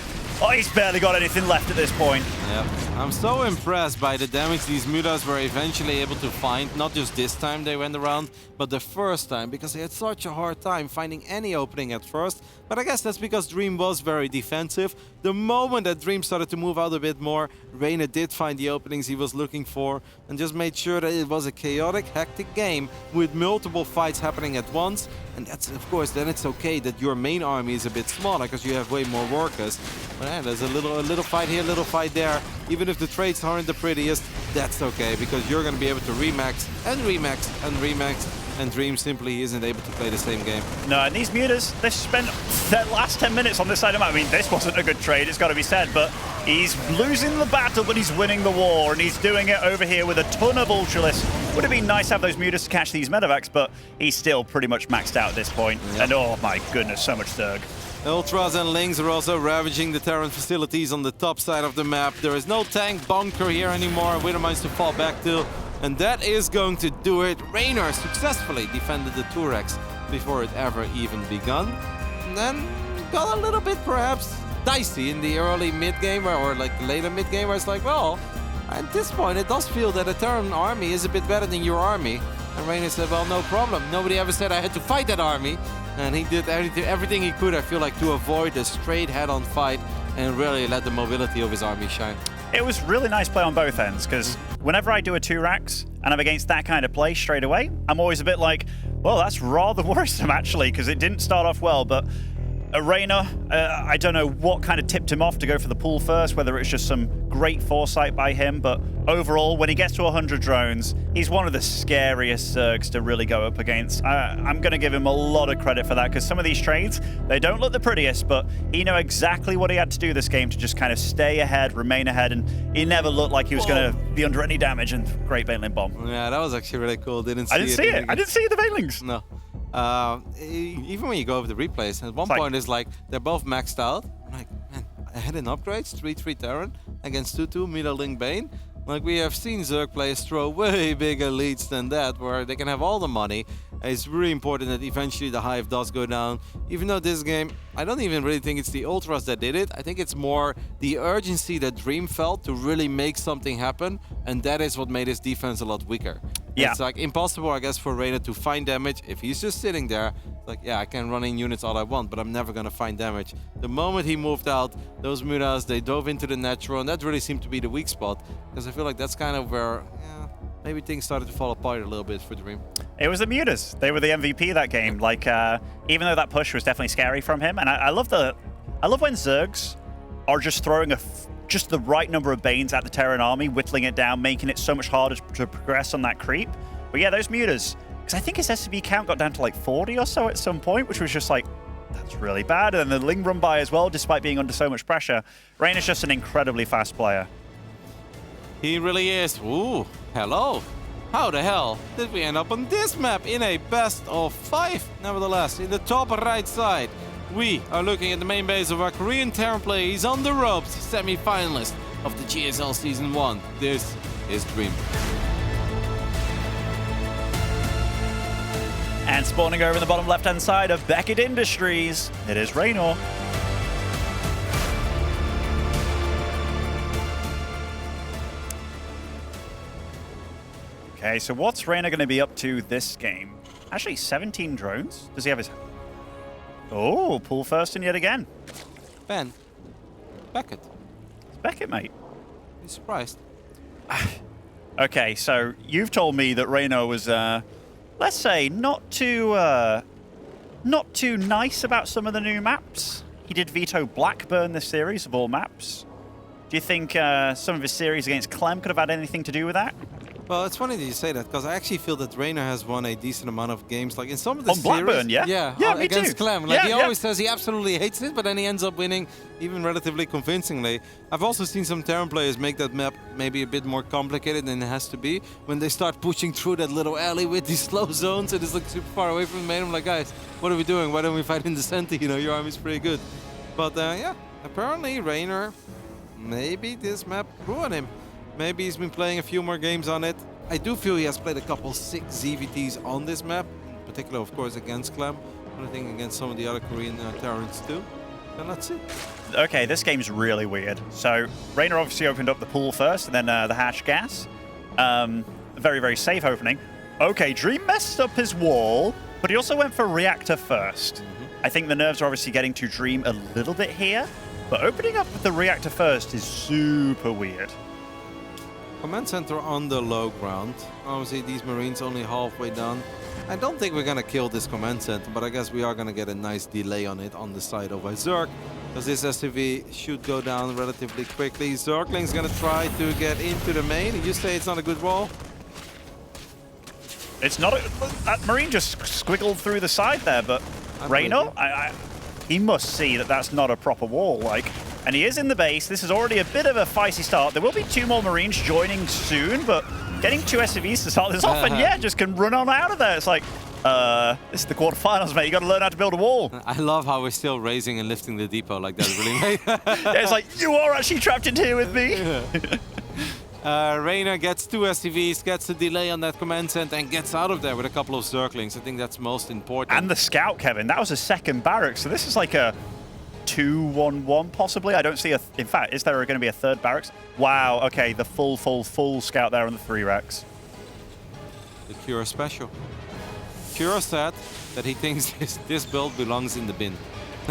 he's barely got anything left at this point. Yep. I'm so impressed by the damage these mutas were eventually able to find. Not just this time they went around, but the first time, because they had such a hard time finding any opening at first. But I guess that's because Dream was very defensive. The moment that Dream started to move out a bit more, Reynor did find the openings he was looking for and just made sure that it was a chaotic, hectic game with multiple fights happening at once. And that's, of course, then it's okay that your main army is a bit smaller because you have way more workers. But yeah, there's a little fight here, little fight there. Even if the trades aren't the prettiest, that's okay because you're going to be able to remax and remax and remax. And Dream simply isn't able to play the same game. No, and these mutas, they spent their last 10 minutes on this side of the map. I mean, this wasn't a good trade, it's got to be said, but he's losing the battle, but he's winning the war, and he's doing it over here with a ton of Ultralisks. Would have been nice to have those mutas to catch these medevacs, but he's still pretty much maxed out at this point. Yep. And oh my goodness, so much Zerg. Ultras and Lings are also ravaging the Terran facilities on the top side of the map. There is no tank bunker here anymore, Widowmines to fall back to. And that is going to do it. Reynor successfully defended the Turex before it ever even begun. And then got a little bit perhaps dicey in the early mid-game or like later mid-game where it's like, well, at this point it does feel that a Terran army is a bit better than your army. And Reynor said, well, no problem. Nobody ever said I had to fight that army. And he did everything he could, I feel like, to avoid a straight head-on fight and really let the mobility of his army shine. It was really nice play on both ends, because whenever I do a 2-racks and I'm against that kind of play straight away, I'm always a bit like, well, that's rather worrisome, actually, because it didn't start off well, but Reynor, I don't know what kind of tipped him off to go for the pool first, whether it's just some great foresight by him, but overall, when he gets to 100 drones, he's one of the scariest Zergs to really go up against. I'm going to give him a lot of credit for that, because some of these trades, they don't look the prettiest, but he knew exactly what he had to do this game to just kind of stay ahead, remain ahead, and he never looked like he was going to be under any damage, and great Baneling bomb. Yeah, that was actually really cool. I didn't see it. I didn't see the Banelings. No. Even when you go over the replays, at one point it's like they're both maxed out. I'm like, man, I had in upgrades, 3-3 Terran against 2-2 Meta Link Bane. Like, we have seen Zerg players throw way bigger leads than that, where they can have all the money. It's really important that eventually the Hive does go down. Even though this game, I don't even really think it's the Ultras that did it. I think it's more the urgency that Dream felt to really make something happen, and that is what made his defense a lot weaker. Yeah. It's like impossible, I guess, for Reynor to find damage. If he's just sitting there, it's like, yeah, I can run in units all I want, but I'm never going to find damage. The moment he moved out, those mutas, they dove into the natural, and that really seemed to be the weak spot, because I feel like that's kind of where, yeah, maybe things started to fall apart a little bit for Dream. It was the mutas. They were the MVP that game. Like, even though that push was definitely scary from him, and I love when Zergs are just throwing just the right number of Banes at the Terran army, whittling it down, making it so much harder to progress on that creep. But yeah, those mutas, because I think his SCB count got down to like 40 or so at some point, which was just like, that's really bad. And then the Ling run by as well, despite being under so much pressure. Reynor's just an incredibly fast player. He really is. Ooh, hello. How the hell did we end up on this map in a best of 5? Nevertheless, in the top right side, we are looking at the main base of our Korean Terran player. He's on the ropes, semi-finalist of the GSL Season 1. This is Dream. And spawning over in the bottom left-hand side of Beckett Industries, it is Reynor. Okay, so what's Reynor going to be up to this game? Actually, 17 drones. Does he have his... Oh, pull first and yet again. Ben. Beckett. It's Beckett, mate. You surprised? Okay, so you've told me that Reynor was, let's say, not too nice about some of the new maps. He did veto Blackburn this series of all maps. Do you think some of his series against Clem could have had anything to do with that? Well, it's funny that you say that, because I actually feel that Reynor has won a decent amount of games. Like in some of the series, Blackburn, yeah? Yeah, me against too. Clem. Like he always says he absolutely hates it, but then he ends up winning even relatively convincingly. I've also seen some Terran players make that map maybe a bit more complicated than it has to be when they start pushing through that little alley with these slow zones and it's like super far away from the main. I'm like, guys, what are we doing? Why don't we fight in the center? You know, your army's pretty good. But yeah, apparently Reynor, maybe this map grew on him. Maybe he's been playing a few more games on it. I do feel he has played a couple 6 ZVTs on this map, in particular, of course, against Clem, but I think against some of the other Korean Terrans too. And let's see. Okay, this game's really weird. So Reynor obviously opened up the pool first, and then the hash gas. Very, very safe opening. Okay, Dream messed up his wall, but he also went for reactor first. I think the nerves are obviously getting to Dream a little bit here, but opening up with the reactor first is super weird. Command center on the low ground. Obviously, these Marines only halfway done. I don't think we're gonna kill this command center, but I guess we are gonna get a nice delay on it on the side of Zerg, because this SCV should go down relatively quickly. Zergling's gonna try to get into the main. You say it's not a good wall? It's not a... That Marine just squiggled through the side there, but Reynor, he must see that that's not a proper wall. Like, and he is in the base. This is already a bit of a feisty start. There will be 2 more Marines joining soon, but getting 2 SCVs to start this off, and yeah, just can run on out of there. It's like, this is the quarterfinals, mate. You got to learn how to build a wall. I love how we're still raising and lifting the depot like that. Really, yeah, it's like, you are actually trapped in here with me. Reynor gets 2 SCVs, gets a delay on that command center, and gets out of there with a couple of Zerglings. I think that's most important. And the scout, Kevin, that was a second barrack, so this is like a 2-1-1 possibly. I don't see a... In fact, is there going to be a third barracks? Wow, okay, the full scout there on the 3 racks. The Cura special. Cura said that he thinks this build belongs in the bin.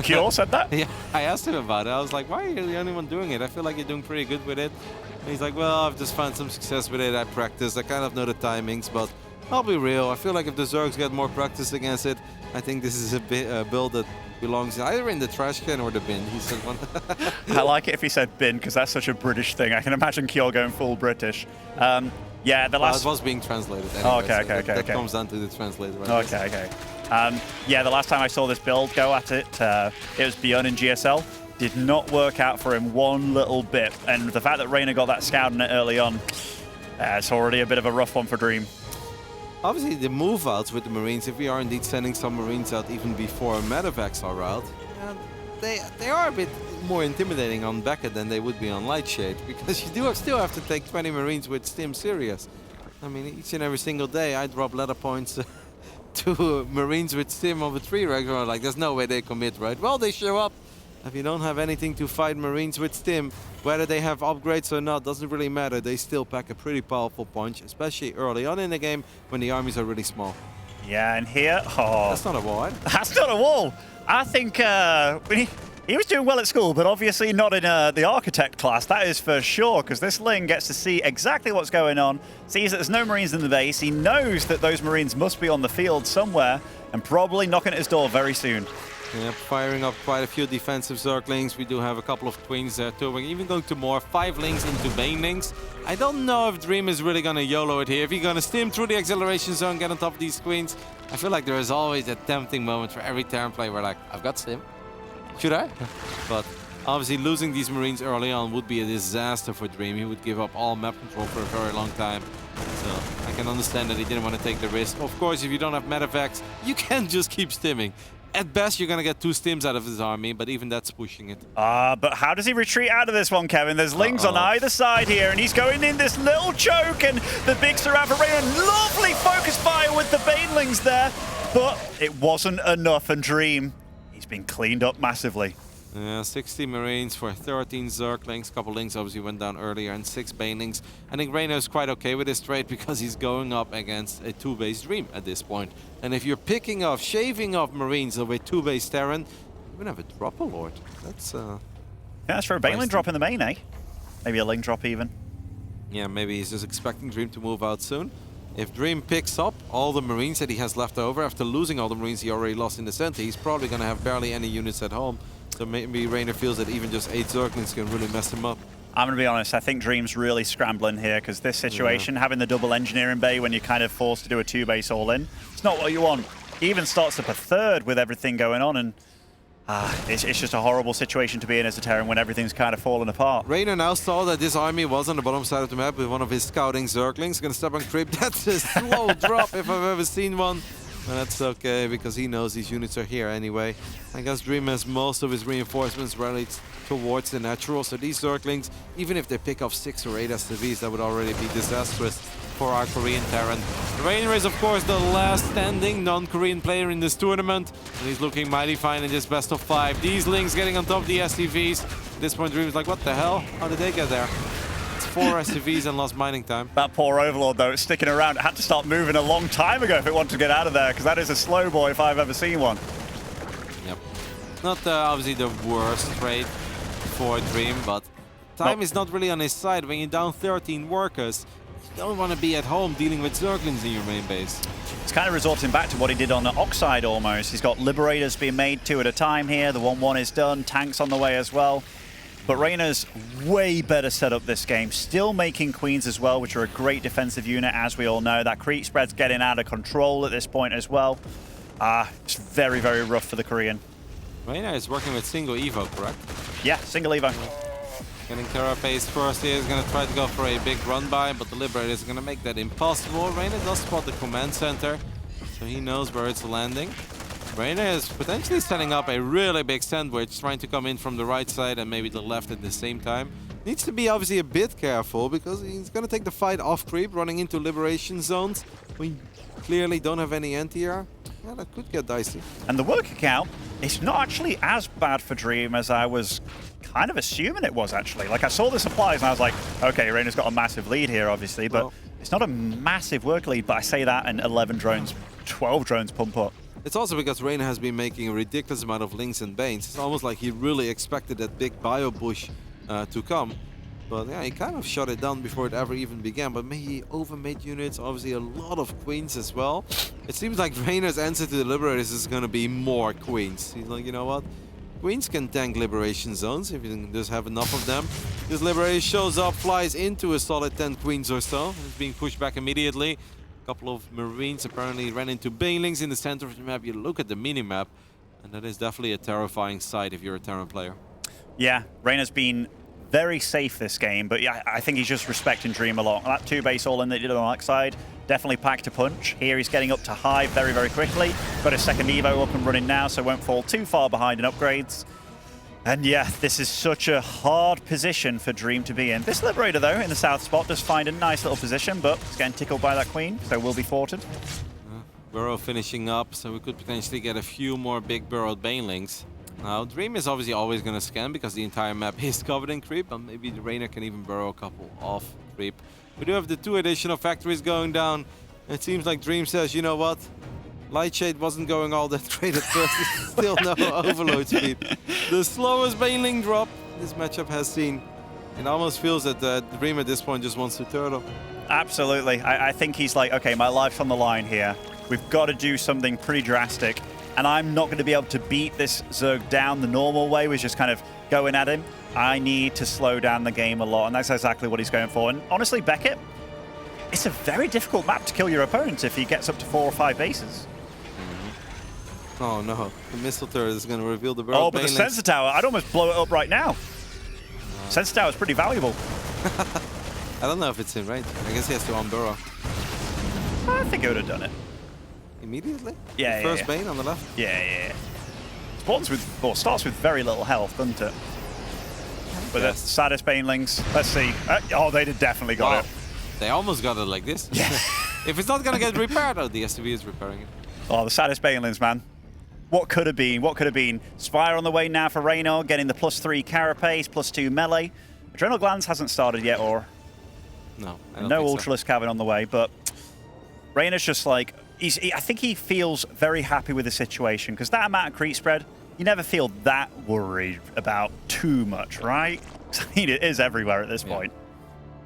Cure said that? Yeah, I asked him about it. I was like, why are you the only one doing it? I feel like you're doing pretty good with it. And he's like, well, I've just found some success with it. I practice. I kind of know the timings, but I'll be real. I feel like if the Zergs get more practice against it, I think this is a build that belongs either in the trash can or the bin. He said one. I like it if he said bin, because that's such a British thing. I can imagine Kjol going full British. Yeah, the last... It was being translated anyway, oh, okay, so okay. That comes down to the translator. Right? Okay. Yeah, the last time I saw this build go at it, it was Bjorn in GSL. Did not work out for him one little bit. And the fact that Reynor got that scout in it early on, it's already a bit of a rough one for Dream. Obviously, the move outs with the Marines, if we are indeed sending some Marines out even before medevacs are out, they are a bit more intimidating on Beckett than they would be on Lightshade, because you still have to take 20 Marines with Stim serious. I mean, each and every single day I drop ladder points to Marines with Stim over 3 racks. Like, there's no way they commit, right? Well, they show up. If you don't have anything to fight Marines with Stim, whether they have upgrades or not, doesn't really matter. They still pack a pretty powerful punch, especially early on in the game when the armies are really small. Yeah, and here... Oh, that's not a wall, right? That's not a wall. I think he was doing well at school, but obviously not in the architect class. That is for sure, because this Ling gets to see exactly what's going on, sees that there's no Marines in the base. He knows that those Marines must be on the field somewhere, and probably knocking at his door very soon. Yeah, firing up quite a few defensive Zerglings. We do have a couple of twins there too. We're even going to more 5 links into Banelings. I don't know if Dream is really going to YOLO it here. If he's going to stim through the acceleration zone, get on top of these queens. I feel like there is always a tempting moment for every Terran player where like, I've got stim. Should I? But obviously losing these Marines early on would be a disaster for Dream. He would give up all map control for a very long time. So I can understand that he didn't want to take the risk. Of course, if you don't have medevacs, you can just keep stimming. At best, you're going to get 2 stims out of his army, but even that's pushing it. But how does he retreat out of this one, Kevin? There's Lings on either side here, and he's going in this little choke, and the big surround for Reynor. Lovely focus fire with the Banelings there, but it wasn't enough, and Dream, he's been cleaned up massively. 60 Marines for 13 Zerglings. A couple Lings obviously went down earlier, and 6 Banelings. I think Reynor is quite okay with this trade because he's going up against a 2-base Dream at this point. And if you're picking off, shaving off Marines of a 2-base Terran, you're going to have a Dropper Lord. That's yeah, that's for a Baneling drop in the main, eh? Maybe a Ling drop even. Yeah, maybe he's just expecting Dream to move out soon. If Dream picks up all the Marines that he has left over after losing all the Marines he already lost in the center, he's probably going to have barely any units at home. So maybe Reynor feels that even just 8 Zerglings can really mess him up. I'm going to be honest, I think Dream's really scrambling here, because this situation, having the double engineering bay when you're kind of forced to do a 2-base all-in, it's not what you want. He even starts up a 3rd with everything going on, and it's just a horrible situation to be in as a Terran when everything's kind of falling apart. Reynor now saw that this army was on the bottom side of the map with one of his scouting Zerglings. Going to step on Crypt. That's a slow drop if I've ever seen one. And that's okay, because he knows these units are here anyway. I guess Dream has most of his reinforcements rallied towards the natural. So these Zerglings, even if they pick up 6 or 8 SCVs, that would already be disastrous for our Korean Terran. Reynor is, of course, the last standing non-Korean player in this tournament. And he's looking mighty fine in this best of 5. These Lings getting on top of the SCVs. At this point, Dream is like, what the hell? How did they get there? It's 4 SCVs and lost mining time. That poor Overlord, though, it's sticking around. It had to start moving a long time ago if it wanted to get out of there, because that is a slow boy if I've ever seen one. Yep. Not obviously the worst trade for Dream, but time is not really on his side. When you're down 13 workers, you don't want to be at home dealing with Zerglings in your main base. It's kind of resorting back to what he did on the Oxide almost. He's got Liberators being made 2 at a time here. The 1-1 is done. Tanks on the way as well. But Reynor's way better set up this game. Still making Queens as well, which are a great defensive unit, as we all know. That creep spread's getting out of control at this point as well. It's very, very rough for the Korean. Reynor is working with single Evo, correct? Yeah, single Evo. Getting Carapace first here. He's going to try to go for a big run by, but the Liberator is going to make that impossible. Reynor does spot the command center, so he knows where it's landing. Reynor is potentially setting up a really big sandwich, trying to come in from the right side and maybe the left at the same time. Needs to be obviously a bit careful because he's going to take the fight off creep, running into liberation zones. We clearly don't have any anti-air. Yeah, that could get dicey. And the worker count, it's not actually as bad for Dream as I was kind of assuming it was, actually. Like, I saw the supplies and I was like, okay, Reynor's got a massive lead here, obviously, but it's not a massive work lead, but I say that and 11 drones, 12 drones pump up. It's also because Reynor has been making a ridiculous amount of Lings and Banes. It's almost like he really expected that big bio bush to come. But yeah, he kind of shut it down before it ever even began. But he overmade units, obviously a lot of Queens as well. It seems like Reynor's answer to the Liberators is going to be more Queens. He's like, you know what? Queens can tank liberation zones if you can just have enough of them. This Liberator shows up, flies into a solid 10 Queens or so. It's being pushed back immediately. A couple of Marines apparently ran into Banelings in the center of the map. You look at the mini-map, and that is definitely a terrifying sight if you're a Terran player. Yeah, Reynor's been very safe this game, but yeah, I think he's just respecting Dream a lot. That 2-base all-in that he did on the back side definitely packed a punch. Here he's getting up to high very, very quickly. Got his second Evo up and running now, so won't fall too far behind in upgrades. And yeah, this is such a hard position for Dream to be in. This Liberator, though, in the south spot, does find a nice little position, but it's getting tickled by that Queen, so will be thwarted. Burrow finishing up, so we could potentially get a few more big burrowed Banelings. Now, Dream is obviously always going to scan because the entire map is covered in creep, and maybe the Reynor can even burrow a couple off creep. We do have the 2 additional factories going down. It seems like Dream says, you know what? Lightshade wasn't going all that great at first. Still no overload speed. The slowest Baneling drop this matchup has seen. It almost feels that Dream at this point just wants to turtle. Absolutely. I think he's like, okay, my life's on the line here. We've got to do something pretty drastic. And I'm not going to be able to beat this Zerg down the normal way, was just kind of going at him. I need to slow down the game a lot, and that's exactly what he's going for. And honestly, Beckett, it's a very difficult map to kill your opponent if he gets up to 4 or 5 bases. Oh no, the missile turret is going to reveal the burrow. Oh, but the sensor tower, I'd almost blow it up right now. Sensor tower is pretty valuable. I don't know if it's in range. I guess he has to unburrow. I think it would have done it. Immediately? Yeah, the first Bane on the left? Yeah. Spawns with, or starts with very little health, doesn't it? With the saddest Banelings. Let's see. Oh, they definitely got it. They almost got it like this. Yeah. If it's not going to get repaired, oh, the SCV is repairing it. Oh, the saddest Banelings, man. What could have been? What could have been? Spire on the way now for Reynor, getting the +3 Carapace, +2 melee. Adrenal Glands hasn't started yet, or... No, no Ultralisk Cavern on the way, but Reynor's just like... I think he feels very happy with the situation, because that amount of creep spread, you never feel that worried about too much, right? I mean, it is everywhere at this point.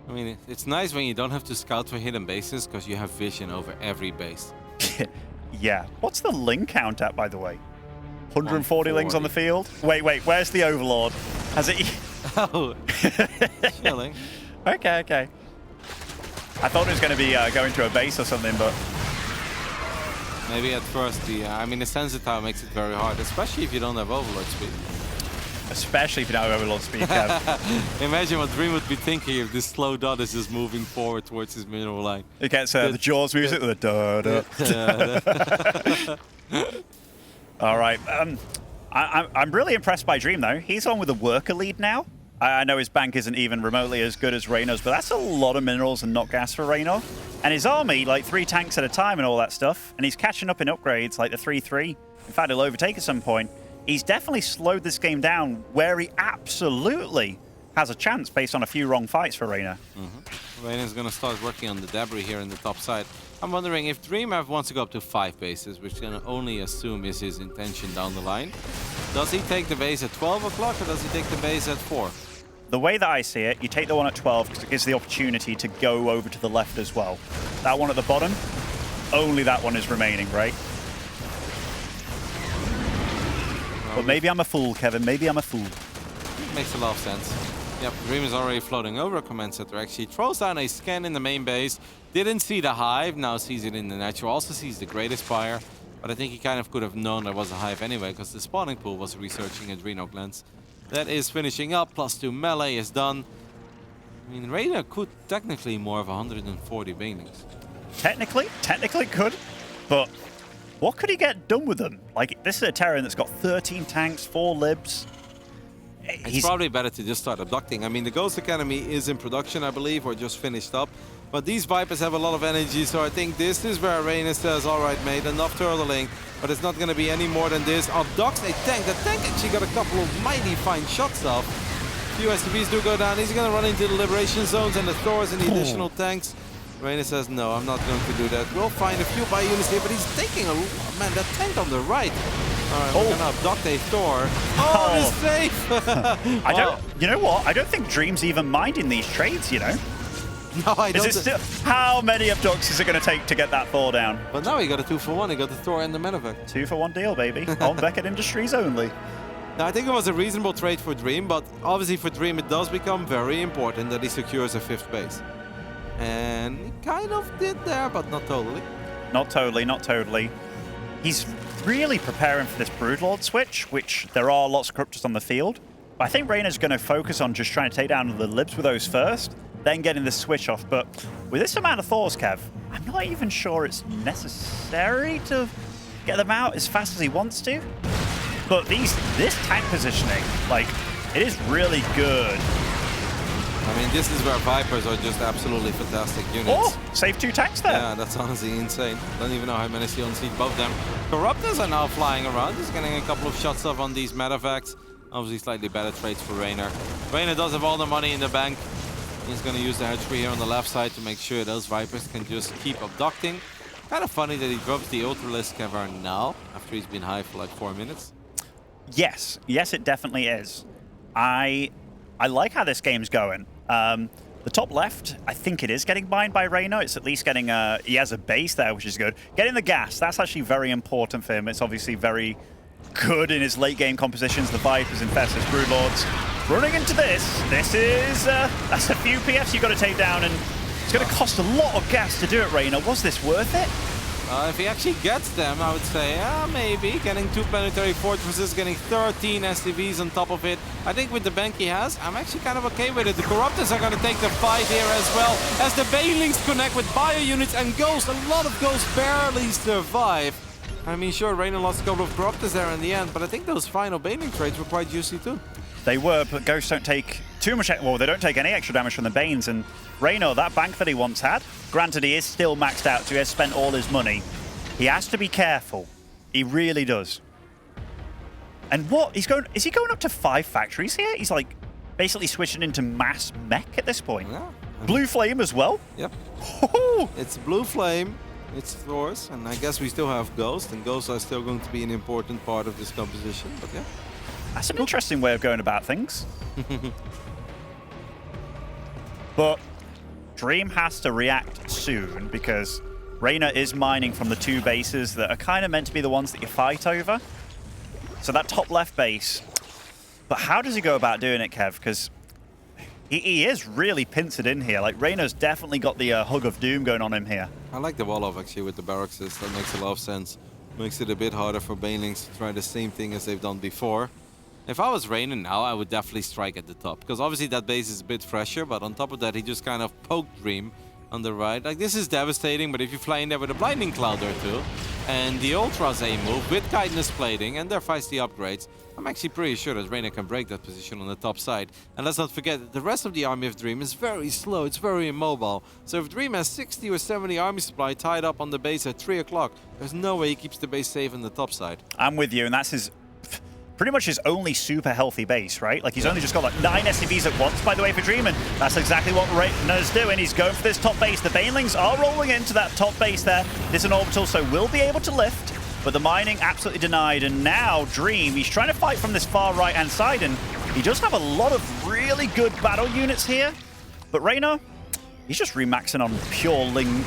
I mean, it's nice when you don't have to scout for hidden bases, because you have vision over every base. Yeah. What's the Ling count at, by the way? 140 Lings on the field? Wait, where's the Overlord? Has it... Oh, chilling. Okay. I thought it was going to be going to a base or something, but... Maybe at first, I mean, the sensor tower makes it very hard, especially if you don't have overload speed. Especially if you don't have overload speed, Kev. Imagine what Dream would be thinking if this slow dot is just moving forward towards his mineral line. It gets the Jaws music, the da-da. All right. I'm really impressed by Dream, though. He's on with a worker lead now. I know his bank isn't even remotely as good as Reynor's, but that's a lot of minerals and not gas for Reynor. And his army, like 3 tanks at a time and all that stuff, and he's catching up in upgrades like the 3-3. In fact, he'll overtake at some point. He's definitely slowed this game down where he absolutely has a chance based on a few wrong fights for Reynor. Reynor's going to start working on the debris here in the top side. I'm wondering if DreamHack wants to go up to 5 bases, which can only assume is his intention down the line. Does he take the base at 12 o'clock or does he take the base at 4? The way that I see it, you take the one at 12 because it gives the opportunity to go over to the left as well. That one at the bottom, only that one is remaining, right? But maybe I'm a fool, Kevin. Maybe I'm a fool. Makes a lot of sense. Yep, Dream is already floating over command center. Actually throws down a scan in the main base. Didn't see the hive, now sees it in the natural. Also sees the Great Aspire. But I think he kind of could have known there was a hive anyway, because the spawning pool was researching a Reynor glance. That is finishing up. +2 melee is done. I mean, Reynor could technically more of 140 banelings. Technically could, but what could he get done with them? Like, this is a Terran that's got 13 tanks, 4 libs. It's probably better to just start abducting. I mean, the Ghost Academy is in production, I believe, or just finished up. But these Vipers have a lot of energy, so I think this is where Reynor says, all right, mate, enough turtling, but it's not going to be any more than this. Abducts a tank. The tank actually got a couple of mighty fine shots off. A few SCVs do go down. He's going to run into the Liberation Zones and the Thors and the additional tanks. Reynor says, no, I'm not going to do that. We'll find a few units here, but he's taking a... Man, that tank on the right. All right, we're going to abduct a Thor. Oh, he's safe! I don't... You know what? I don't think Dream's even minding these trades, you know? No, I don't. Is it still, how many abducts is it going to take to get that Thor down? But now he got a 2-for-1. He got the Thor and the Medevac. 2-for-1 deal, baby. On Beckett Industries only. Now, I think it was a reasonable trade for Dream, but obviously for Dream it does become very important that he secures a 5th base. And he kind of did there, but not totally. Not totally. He's really preparing for this Broodlord switch, which there are lots of Corruptors on the field. But I think Reynor's going to focus on just trying to take down the libs with those first, then getting the switch off. But with this amount of Thors, Kev, I'm not even sure it's necessary to get them out as fast as he wants to. But this tank positioning, like, it is really good. I mean, this is where Vipers are just absolutely fantastic units. Oh, save 2 tanks there. Yeah, that's honestly insane. Don't even know how many see on seat both them. Corruptors are now flying around, just getting a couple of shots off on these Medevacs. Obviously slightly better trades for Reynor. Reynor does have all the money in the bank. He's going to use the hatchery here on the left side to make sure those Vipers can just keep abducting. Kind of funny that he drops the Ultralisk Cavern now, after he's been high for like 4 minutes. Yes, it definitely is. I like how this game's going. The top left, I think it is getting mined by Reynor. It's at least getting he has a base there, which is good. Getting the gas, that's actually very important for him. It's obviously very good in his late game compositions. The Vipers, Infestors, Broodlords. Running into this is, that's a few PFs you've got to take down, and it's going to cost a lot of gas to do it, Reynor. Was this worth it? If he actually gets them, I would say, maybe. Getting 2 planetary fortresses, getting 13 SCVs on top of it. I think with the bank he has, I'm actually kind of okay with it. The Corruptors are going to take the fight here as well, as the Banelings connect with bio units and Ghosts. A lot of Ghosts barely survive. I mean, sure, Reynor lost a couple of Corruptors there in the end, but I think those final Baneling trades were quite juicy too. They were, but Ghosts don't take too much, well, they don't take any extra damage from the Banes, and Reynor, that bank that he once had, granted he is still maxed out, so he has spent all his money. He has to be careful. He really does. And what? Is he going up to 5 factories here? He's like basically switching into mass mech at this point. Yeah. Blue Flame as well? Yep. It's Blue Flame, it's Thors, and I guess we still have Ghosts, and Ghosts are still going to be an important part of this composition, but yeah. That's an interesting way of going about things. But Dream has to react soon because Reynor is mining from the 2 bases that are kind of meant to be the ones that you fight over. So that top left base. But how does he go about doing it, Kev? Because he is really pincered in here. Like, Reynor's definitely got the hug of doom going on him here. I like the wall-off actually with the barracks. That makes a lot of sense. Makes it a bit harder for Banelings to try the same thing as they've done before. If I was Reynor now, I would definitely strike at the top. Because obviously that base is a bit fresher, but on top of that, he just kind of poked Dream on the right. Like, this is devastating, but if you fly in there with a Blinding Cloud or 2, and the Ultras A move with Kindness Plating and their feisty upgrades, I'm actually pretty sure that Reynor can break that position on the top side. And let's not forget that the rest of the army of Dream is very slow, it's very immobile. So if Dream has 60 or 70 army supply tied up on the base at 3 o'clock, there's no way he keeps the base safe on the top side. I'm with you, and that's his pretty much his only super healthy base, right? Like, he's only just got like 9 SCVs at once, by the way, for Dream, and that's exactly what Reynor's doing. He's going for this top base. The Banelings are rolling into that top base there. This is an orbital, so will be able to lift, but the mining absolutely denied. And now Dream, he's trying to fight from this far right-hand side, and he does have a lot of really good battle units here. But Reynor, he's just remaxing on pure Ling.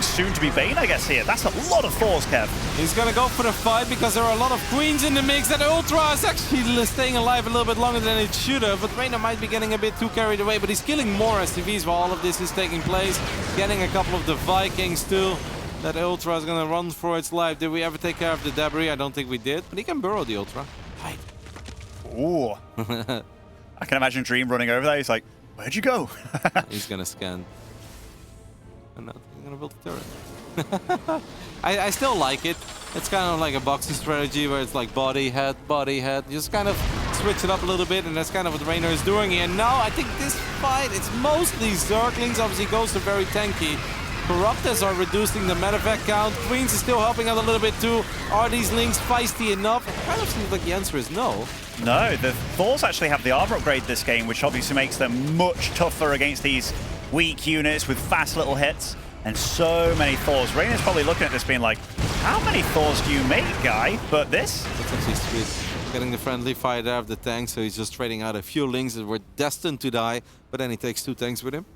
Soon to be Bane, I guess, here. That's a lot of Thors, Kev. He's gonna go for the fight because there are a lot of Queens in the mix. That Ultra is actually staying alive a little bit longer than it should have, but Reynor might be getting a bit too carried away, but he's killing more SCVs while all of this is taking place. Getting a couple of the Vikings too. That Ultra is gonna run for its life. Did we ever take care of the debris? I don't think we did, but he can burrow the Ultra. Right. Ooh. I can imagine Dream running over there. He's like, where'd you go? He's gonna scan. And now he's gonna build a turret. I still like it. It's kind of like a boxing strategy where it's like body, head, just kind of switch it up a little bit, and that's kind of what Reynor is doing here. Now I think this fight, it's mostly Zerglings. Obviously Ghosts are very tanky. Corruptors are reducing the medevac count. Queens is still helping out a little bit too. Are these Lings feisty enough? It kind of seems like the answer is no. No, the Thors actually have the armor upgrade this game, which obviously makes them much tougher against these weak units with fast little hits. And so many Thors. Reynor's probably looking at this being like, how many Thors do you make, guy? But this? That's actually sweet. Getting the friendly fire there of the tank, so he's just trading out a few Lings that were destined to die, but then he takes 2 tanks with him.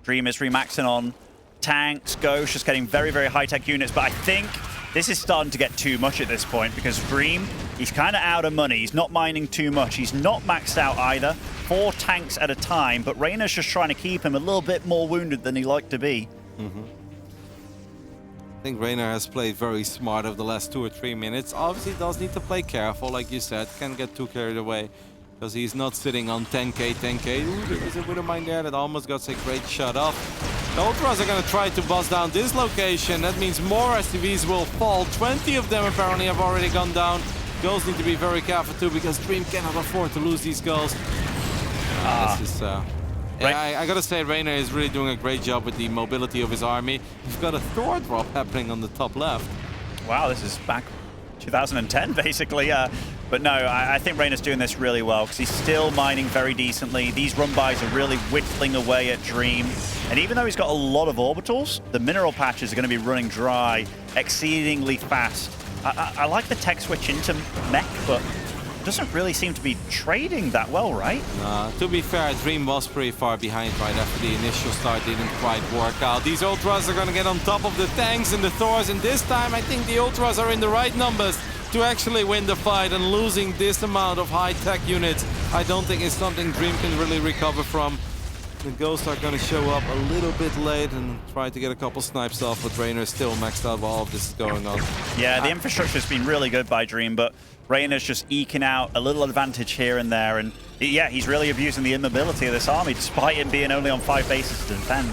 Dream is remaxing on tanks, Ghost, just getting very, very high-tech units, but I think this is starting to get too much at this point because Dream, he's kind of out of money. He's not mining too much. He's not maxed out either. 4 tanks at a time, but Reynor's just trying to keep him a little bit more wounded than he liked to be. I think Reynor has played very smart over the last 2 or 3 minutes. Obviously does need to play careful, like you said. Can't get too carried away because he's not sitting on 10k. Ooh, there was a Widowmine there that almost got a great shot off. The Ultras are going to try to bust down this location. That means more SCVs will fall. 20 of them apparently have already gone down. Girls need to be very careful too because Dream cannot afford to lose these girls. This is... I gotta say, Reynor is really doing a great job with the mobility of his army. He's got a Thor drop happening on the top left. Wow, this is back 2010, basically. But no, I think Reynor's doing this really well because he's still mining very decently. These run-bys are really whittling away at Dream. And even though he's got a lot of orbitals, the mineral patches are going to be running dry exceedingly fast. I like the tech switch into mech, but doesn't really seem to be trading that well, right? To be fair, Dream was pretty far behind right after the initial start didn't quite work out. These Ultras are going to get on top of the tanks and the Thors, and this time I think the Ultras are in the right numbers to actually win the fight, and losing this amount of high-tech units I don't think is something Dream can really recover from. The Ghosts are going to show up a little bit late and try to get a couple snipes off, but Reynor is still maxed out while all of this is going on. Yeah, the infrastructure's been really good by Dream, but Reynor's just eking out a little advantage here and there, and yeah, he's really abusing the immobility of this army, despite him being only on 5 bases to defend.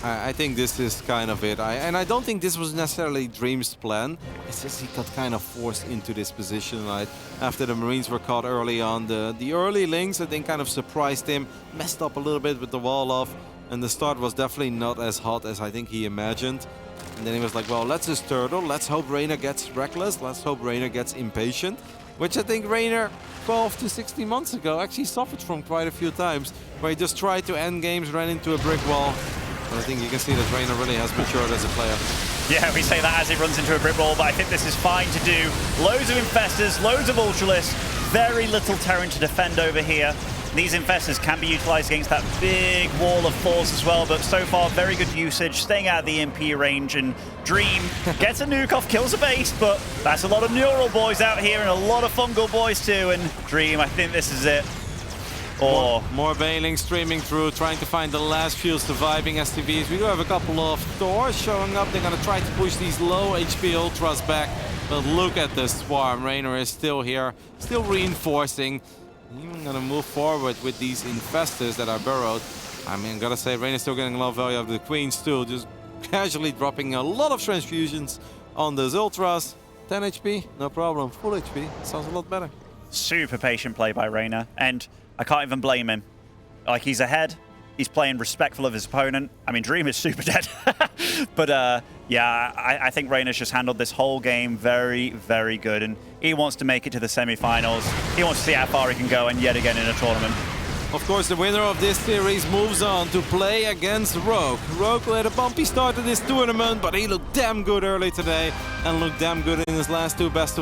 I think this is kind of it. And I don't think this was necessarily Dream's plan. It's just he got kind of forced into this position, right? After the Marines were caught early on. The early Lings, I think, kind of surprised him, messed up a little bit with the wall off, and the start was definitely not as hot as I think he imagined. And then he was like, well, let's just turtle. Let's hope Reynor gets reckless. Let's hope Reynor gets impatient. Which I think Reynor 12 to 16 months ago actually suffered from quite a few times, where he just tried to end games, ran into a brick wall. But I think you can see that Reynor really has matured as a player. Yeah, we say that as he runs into a brick wall, but I think this is fine to do. Loads of Infestors, loads of Ultralists, very little Terran to defend over here. These Infestors can be utilized against that big wall of Thors as well, but so far, very good usage, staying out of the EMP range, and Dream gets a nuke off, kills a base, but that's a lot of Neural boys out here and a lot of Fungal boys too, and Dream, I think this is it. More Baneling streaming through, trying to find the last few surviving STVs. We do have a couple of Thors showing up. They're going to try to push these low HP Ultras back, but look at the swarm. Reynor is still here, still reinforcing. Even gonna move forward with these Infestors that are burrowed. I mean, gotta say, Reynor's still getting a lot of value of the Queens too, just casually dropping a lot of transfusions on those ultras. 10 HP, no problem. Full HP, sounds a lot better. Super patient play by Reynor, and I can't even blame him. Like, he's ahead. He's playing respectful of his opponent. I mean, Dream is super dead. But yeah, I think Reynor's just handled this whole game very, very good. And he wants to make it to the semifinals. He wants to see how far he can go, and yet again in a tournament. Of course, the winner of this series moves on to play against Rogue. Rogue had a bumpy start to this tournament, but he looked damn good early today and looked damn good in his last two best of